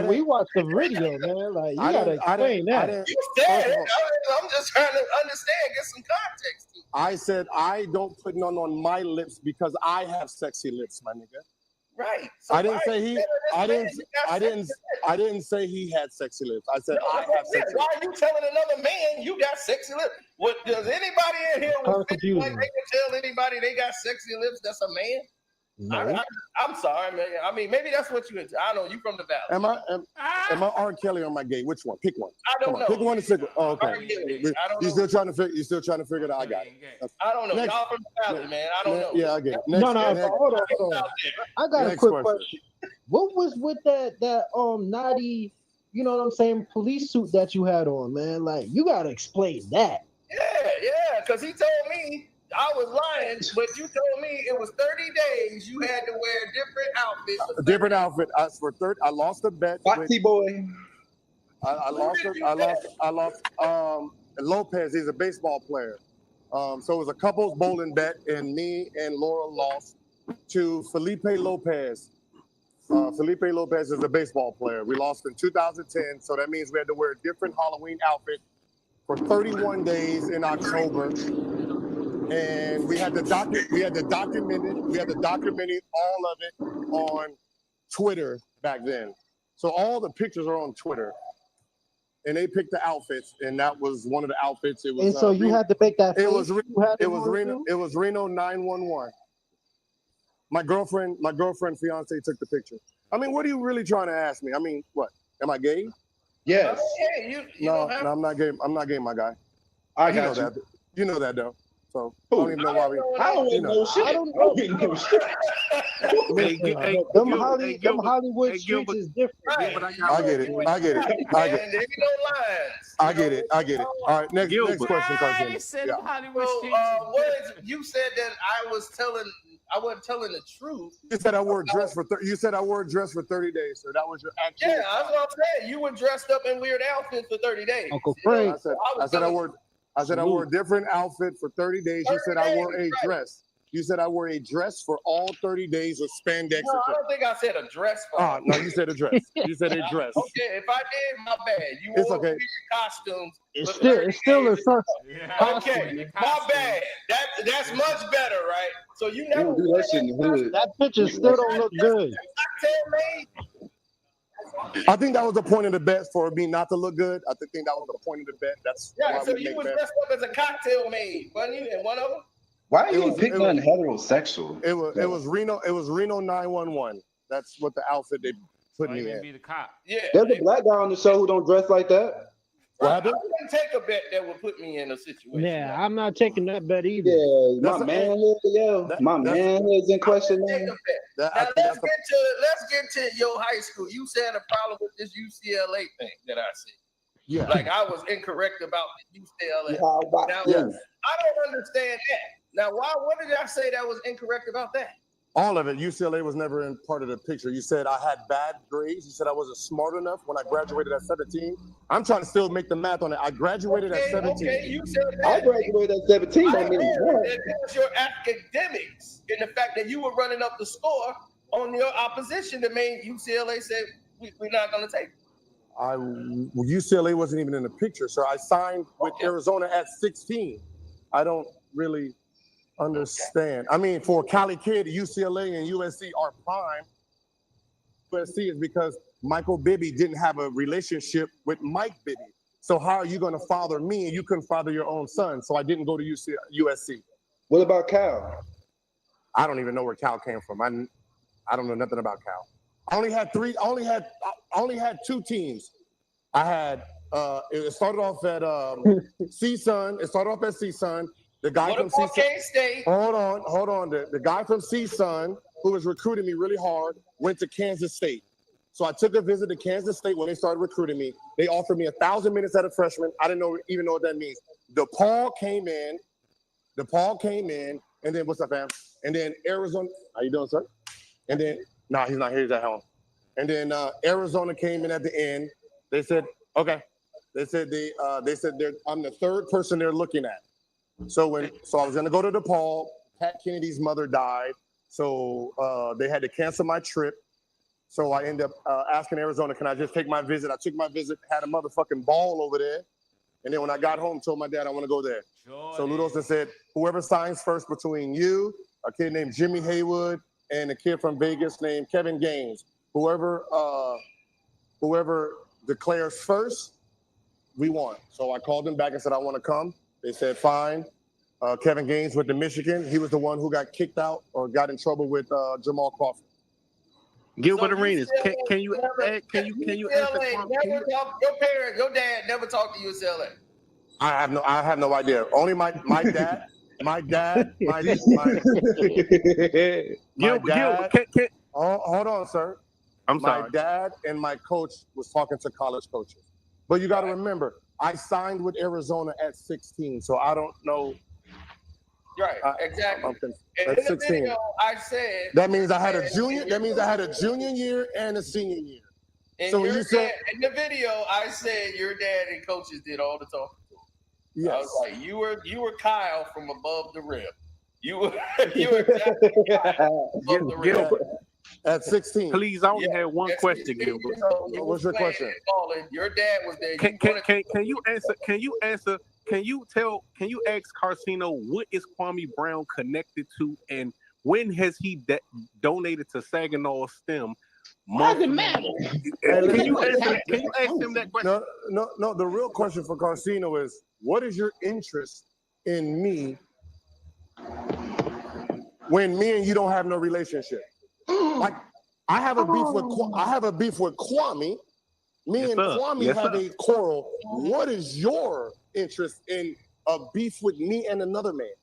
Speaker 5: We watched the video, man. Like, you gotta explain that.
Speaker 3: I'm just trying to understand, get some context.
Speaker 2: I said I don't put none on my lips because I have sexy lips, my nigga.
Speaker 3: Right.
Speaker 2: So I didn't say he had sexy lips. I said I have sexy lips.
Speaker 3: Why are you telling another man you got sexy lips? What does anybody in here like they can tell anybody they got sexy lips? That's a man.
Speaker 2: No.
Speaker 3: I'm sorry, man. I mean, maybe that's what you into. I know you from the valley.
Speaker 2: Am I R. Kelly or am I gay? Which one? Pick one.
Speaker 3: I don't know.
Speaker 2: Pick one and stick. Oh, okay. You still trying to figure it out? I got it.
Speaker 3: I don't know. Y'all from the valley, man. I don't know.
Speaker 2: Yeah, I get it.
Speaker 5: Hold on. I got a quick question. What was with that naughty, you know what I'm saying, police suit that you had on, man? Like, you gotta explain that.
Speaker 3: Yeah, because he told me I was lying, but you told me it was 30 days. You had to wear different outfits.
Speaker 2: A different outfit. I lost a bet.
Speaker 4: Foxy boy.
Speaker 2: I lost Lopez. He's a baseball player. So it was a couples bowling bet, and me and Laura lost to Felipe Lopez. Felipe Lopez is a baseball player. We lost in 2010, so that means we had to wear a different Halloween outfit for 31 days in October. And we had to document all of it on Twitter back then. So all the pictures are on Twitter. And they picked the outfits, and that was one of the outfits. It was.
Speaker 5: And so you had to make that.
Speaker 2: It was Reno. It was Reno 911. My girlfriend, fiance took the picture. I mean, what are you really trying to ask me? I mean, what? Am I gay?
Speaker 4: Yes.
Speaker 2: No, I'm not gay. I'm not gay, my guy.
Speaker 4: I got you.
Speaker 2: That. You know that though. So I don't even know why we.
Speaker 4: I don't even know shit. I don't know shit.
Speaker 5: Them Hollywood streets is different.
Speaker 2: I get it. I get it. I get it. I get it. I get it. All right, next question, Carson.
Speaker 3: You said that I wasn't telling the truth.
Speaker 2: You said I wore a dress for 30 days, so that was your actual.
Speaker 3: Yeah, that's what I'm saying. You were dressed up in weird outfits for 30 days.
Speaker 5: Uncle Frank.
Speaker 2: I said I wore a different outfit for 30 days. You said I wore a dress. You said I wore a dress for all 30 days with spandex.
Speaker 3: No, I don't think I said a dress.
Speaker 2: No, you said a dress. You said a dress.
Speaker 3: Okay, if I did, my bad. You wore weird costumes.
Speaker 5: It's still a costume.
Speaker 3: Okay, my bad. That's much better, right? So you never
Speaker 4: do that shit in the hood.
Speaker 5: That picture still don't look good.
Speaker 2: I think that was the point of the bet for me not to look good. I think that was the point of the bet. That's why
Speaker 3: so
Speaker 2: we
Speaker 3: you
Speaker 2: make
Speaker 3: was
Speaker 2: bets.
Speaker 3: dressed up as a cocktail maid, wasn't you? And one of them.
Speaker 4: Why are you picking on heterosexual?
Speaker 2: It was Reno 911. That's what the outfit they put me in.
Speaker 1: Be the cop.
Speaker 3: Yeah.
Speaker 4: There's a black guy on the show who don't dress like that.
Speaker 2: What happened?
Speaker 3: I wouldn't take a bet that would put me in a situation.
Speaker 5: Yeah, I'm not taking that bet either.
Speaker 4: Yeah, my manhood is in question now.
Speaker 3: Now let's get to your high school. You said a problem with this UCLA thing that I said.
Speaker 2: Yeah.
Speaker 3: Like I was incorrect about the UCLA. Now, I don't understand that. Now, what did I say that was incorrect about that?
Speaker 2: All of it. UCLA was never in part of the picture. You said I had bad grades. You said I wasn't smart enough when I graduated at 17. I'm trying to still make the math on it. I graduated at 17.
Speaker 3: Okay, you said that.
Speaker 4: I graduated at 17.
Speaker 3: It was your academics and the fact that you were running up the score on your opposition that made UCLA say we're not going to take it.
Speaker 2: UCLA wasn't even in the picture, so I signed with Arizona at 16. I don't really understand. I mean, for a Cali kid, UCLA and USC are prime. USC is because Michael Bibby didn't have a relationship with Mike Bibby. So how are you going to father me and you couldn't father your own son? So I didn't go to USC.
Speaker 4: What about Cal?
Speaker 2: I don't even know where Cal came from. I don't know nothing about Cal. I only had two teams. I had it started off at CSUN. It started off at CSUN. The guy from
Speaker 3: CSUN.
Speaker 2: Hold on. The guy from CSUN who was recruiting me really hard went to Kansas State. So I took a visit to Kansas State when they started recruiting me. They offered me 1,000 minutes as a freshman. I didn't even know what that means. DePaul came in, and then what's up, fam? And then Arizona. How you doing, sir? And then he's not here. He's at home. And then Arizona came in at the end. They said, okay. They said I'm the third person they're looking at. So I was gonna go to DePaul. Pat Kennedy's mother died, so they had to cancel my trip. So I ended up asking Arizona, can I just take my visit? I took my visit, had a motherfucking ball over there. And then when I got home, told my dad I want to go there. So Ludosa said, whoever signs first between you, a kid named Jimmy Haywood, and a kid from Vegas named Kevin Gaines, whoever declares first, we won. So I called them back and said, I want to come. They said, fine. Kevin Gaines went to Michigan. He was the one who got kicked out or got in trouble with Jamal Crawford.
Speaker 16: Gilbert Arenas, can you answer?
Speaker 3: Your dad never talked to UCLA.
Speaker 2: I have no idea. Only my dad. Hold on, sir.
Speaker 16: I'm sorry.
Speaker 2: My dad and my coach was talking to college coaches. But you got to remember, I signed with Arizona at 16, so I don't know.
Speaker 3: Right, exactly. And
Speaker 2: That's
Speaker 3: in the
Speaker 2: 16.
Speaker 3: video, I said
Speaker 2: That means I had a junior. That means I had a junior year and a senior year.
Speaker 3: in
Speaker 2: So when
Speaker 3: your
Speaker 2: you said,
Speaker 3: in the video, I said your dad and coaches did all the talking. I was like, you were Kyle from above the rim. You were exactly Kyle above the rim.
Speaker 2: At 16.
Speaker 16: Please, I only had one question, Gilbert.
Speaker 2: What's your question?
Speaker 3: Your dad was there.
Speaker 16: Can you answer? Can you answer? Can you ask Carcino what is Kwame Brown connected to, and when has he donated to Saginaw STEM?
Speaker 7: Why does it matter?
Speaker 16: Can you ask him that question?
Speaker 2: No. The real question for Carcino is, what is your interest in me when me and you don't have no relationship? Like, I have a beef with Kwame. Me and Kwame have a quarrel. What is your interest in a beef with me and another man?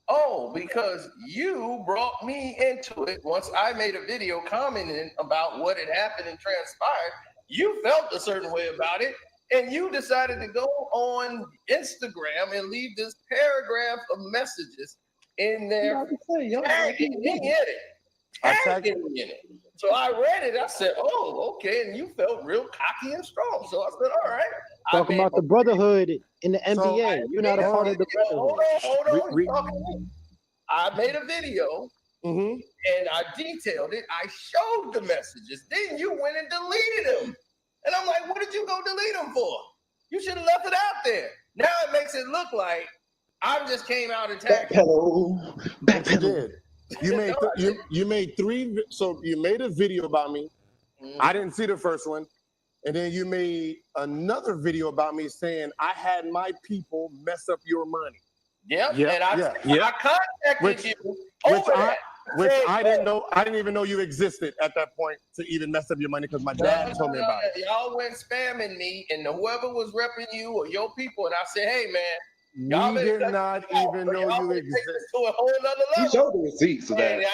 Speaker 3: Oh, because you brought me into it. Once I made a video commenting about what had happened and transpired, you felt a certain way about it, and you decided to go on Instagram and leave this paragraph of messages in there, tagging me in it. So I read it. I said, "Oh, okay." And you felt real cocky and strong. So I said, "All right."
Speaker 5: Talking about the brotherhood in the NBA. You're not a part of the brotherhood.
Speaker 3: Hold on. I made a video and I detailed it. I showed the messages. Then you went and deleted them. And I'm like, "What did you go delete them for? You should have left it out there." Now it makes it look like I just came out attacking.
Speaker 2: Backpedal. You made three. So you made a video about me. I didn't see the first one, and then you made another video about me saying I had my people mess up your money.
Speaker 3: Yep. And I contacted you over that.
Speaker 2: Which I didn't know. I didn't even know you existed at that point to even mess up your money because my dad told me about it.
Speaker 3: Y'all went spamming me, and whoever was repping you or your people, and I said, "Hey, man."
Speaker 2: We did not even know you existed.
Speaker 3: To a whole other level.
Speaker 4: You showed the receipts of that.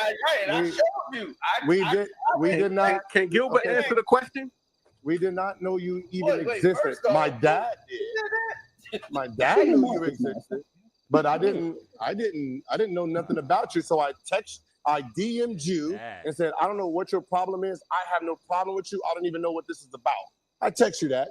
Speaker 3: I showed you.
Speaker 2: We did not.
Speaker 16: Can Gilbert answer the question?
Speaker 2: We did not know you even existed. My dad did. My dad knew you existed, but I didn't know nothing about you. So I DM'd you and said, "I don't know what your problem is. I have no problem with you. I don't even know what this is about." I text you that.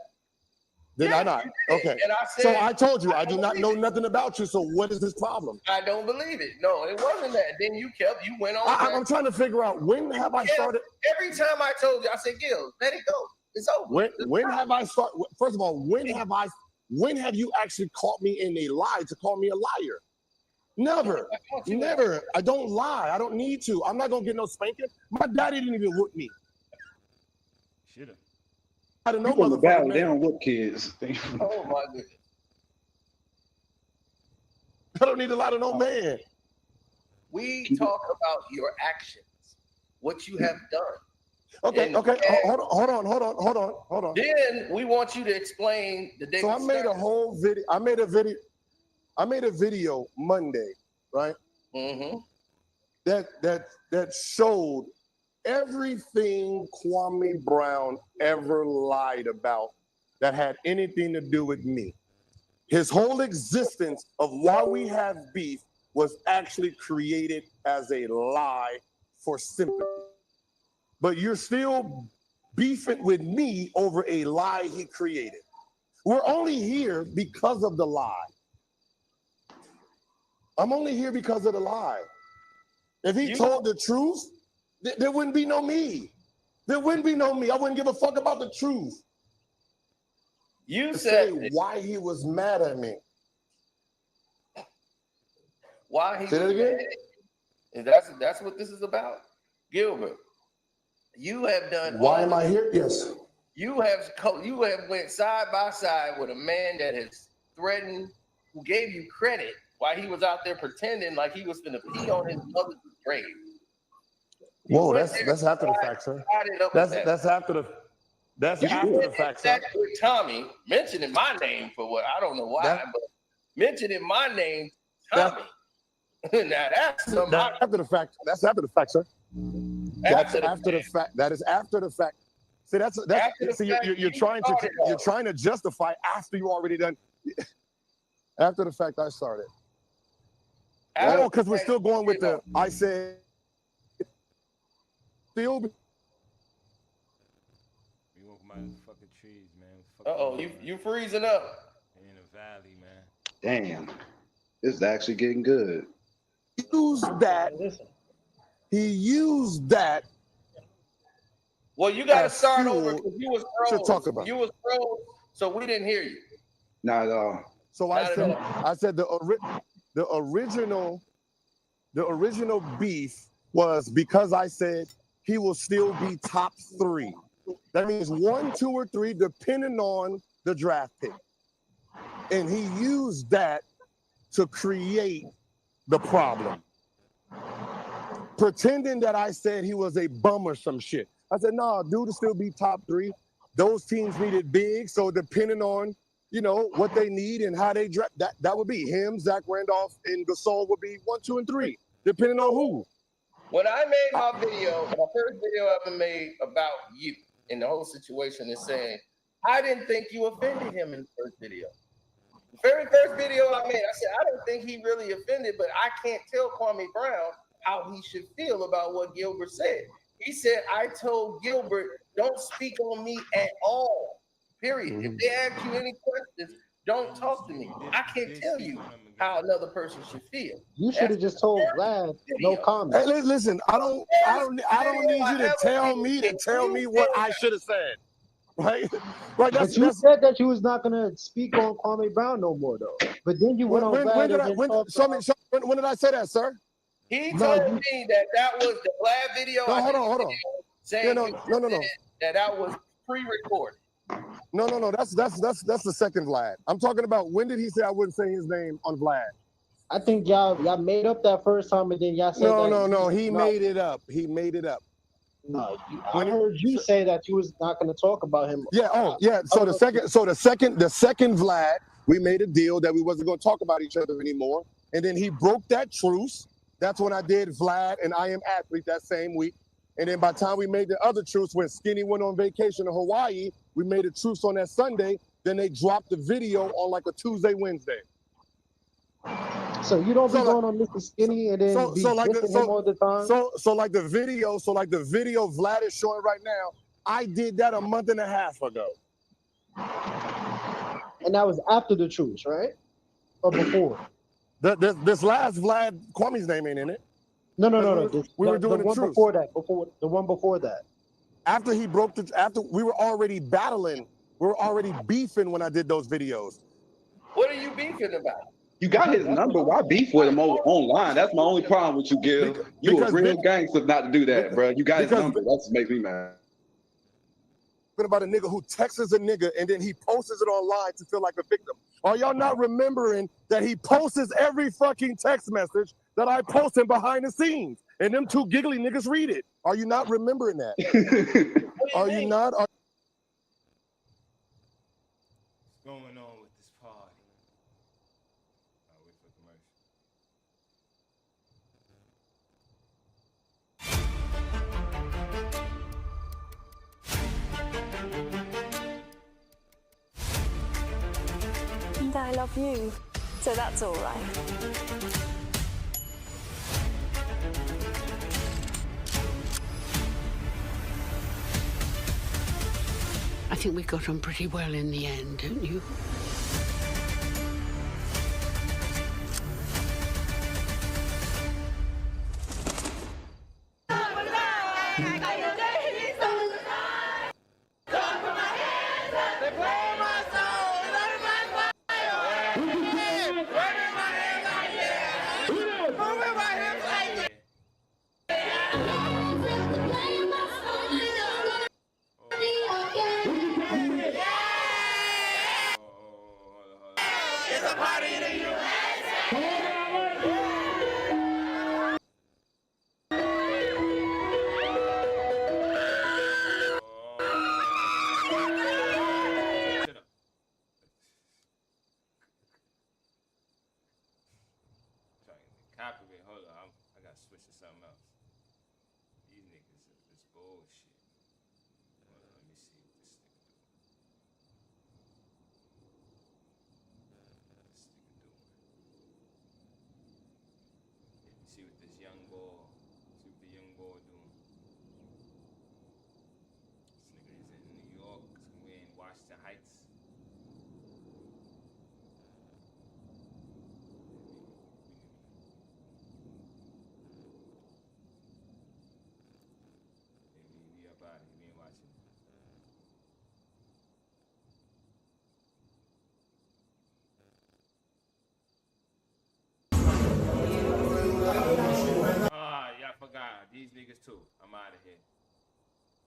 Speaker 2: Did I not? Okay.
Speaker 3: And I said,
Speaker 2: so I told you I do not know nothing about you. So what is this problem?
Speaker 3: I don't believe it. No, it wasn't that. Then you went on.
Speaker 2: I'm trying to figure out when have I started.
Speaker 3: Every time I told you, I said, "Gil, let it go. It's over."
Speaker 2: When have I started? First of all, when have you actually caught me in a lie to call me a liar? Never. I don't lie. I don't need to. I'm not gonna get no spanking. My daddy didn't even whoop me.
Speaker 1: Should have.
Speaker 2: I don't know,
Speaker 4: motherfucker. They don't whoop kids.
Speaker 3: Oh my goodness.
Speaker 2: I don't need a lot of no man.
Speaker 3: We talk about your actions, what you have done.
Speaker 2: Okay. Hold on.
Speaker 3: Then we want you to explain the day.
Speaker 2: So I made a whole video. I made a video Monday, right? That showed everything Kwame Brown ever lied about that had anything to do with me. His whole existence of why we have beef was actually created as a lie for sympathy. But you're still beefing with me over a lie he created. We're only here because of the lie. I'm only here because of the lie. If he told the truth, there wouldn't be no me. There wouldn't be no me. I wouldn't give a fuck about the truth.
Speaker 3: You said
Speaker 2: why he was mad at me.
Speaker 3: Why he
Speaker 2: Say that again?
Speaker 3: And that's what this is about. Gilbert, you have done.
Speaker 2: Why am I here? Yes.
Speaker 3: You have went side by side with a man that has threatened, who gave you credit while he was out there pretending like he was going to pee on his mother's grave.
Speaker 2: Whoa, that's after the fact, sir. That's after the fact, sir.
Speaker 3: With Tommy mentioning my name for what I don't know why, but mentioning my name, Tommy. Now that's
Speaker 2: after the fact. That's after the fact, sir. That's after the fact. That is after the fact. See, you're trying to justify after you already done. After the fact, I started. Oh, because we're still going with the. I said. Still.
Speaker 1: We walk by the fucking trees, man.
Speaker 3: You freezing up.
Speaker 1: In the valley, man.
Speaker 4: Damn. This is actually getting good.
Speaker 2: He used that.
Speaker 3: Well, you got to start over
Speaker 2: fuel
Speaker 3: because you was
Speaker 2: to
Speaker 3: froze.
Speaker 2: talk about.
Speaker 3: You was froze, so we didn't hear you.
Speaker 4: Not at all.
Speaker 2: So I said the original beef was because I said he will still be top 3. That means 1, 2, or 3, depending on the draft pick. And he used that to create the problem. Pretending that I said he was a bum or some shit. I said, nah, dude will still be top 3. Those teams needed big, so depending on, what they need and how they draft, that would be him, Zach Randolph, and Gasol would be 1, 2, and 3, depending on who.
Speaker 3: When I made my first video I ever made about you and the whole situation is saying, I didn't think you offended him in the first video. The very first video I made, I said, I don't think he really offended, but I can't tell Kwame Brown how he should feel about what Gilbert said. He said, I told Gilbert, don't speak on me at all, period. If they ask you any questions, don't talk to me. I can't tell you how another person should feel.
Speaker 5: You should have just told Vlad no comment.
Speaker 2: Hey, listen, I don't need you to tell me what I should have said. Right? Right.
Speaker 5: But you said that you was not gonna speak on Kwame Brown no more though. But then you went on Vlad
Speaker 2: when did I say that, sir?
Speaker 3: He told me that was the Vlad video.
Speaker 2: No, hold on.
Speaker 3: Saying
Speaker 2: no.
Speaker 3: That was pre-recorded.
Speaker 2: No. That's the second Vlad. I'm talking about when did he say I wouldn't say his name on Vlad?
Speaker 5: I think y'all made up that first time, and then y'all said
Speaker 2: no. He made it up.
Speaker 5: No, I heard you say that you was not going to talk about him.
Speaker 2: Yeah. Oh, yeah. So the second Vlad, we made a deal that we wasn't going to talk about each other anymore, and then he broke that truce. That's when I did Vlad and I Am Athlete that same week. And then by the time we made the other truce, when Skinny went on vacation to Hawaii, we made a truce on that Sunday. Then they dropped the video on like a Tuesday, Wednesday.
Speaker 5: So you don't be going on Mr. Skinny and then him all the time?
Speaker 2: So like the video Vlad is showing right now, I did that a month and a half ago.
Speaker 5: And that was after the truce, right? Or before?
Speaker 2: This last Vlad, Kwame's name ain't in it.
Speaker 5: No.
Speaker 2: We were doing
Speaker 5: the one
Speaker 2: truce.
Speaker 5: before that. The one before that.
Speaker 2: After he broke after we were already battling, we were already beefing when I did those videos.
Speaker 3: What are you beefing about?
Speaker 4: You got his number. Why beef with him online? That's my only problem with you, Gil. You a real gangster not to do that, bro. You got his number. That's what makes me mad.
Speaker 2: About a nigga who texts a nigga and then he posts it online to feel like a victim. Are y'all not remembering that he posts every fucking text message that I post him behind the scenes? And them two giggly niggas read it. Are you not remembering that? Are you not? What's
Speaker 1: going on with this party? I'll wait for commercial.
Speaker 17: And I love you, so that's all right.
Speaker 18: I think we got on pretty well in the end, don't you?
Speaker 1: these niggas too. I'm out of here.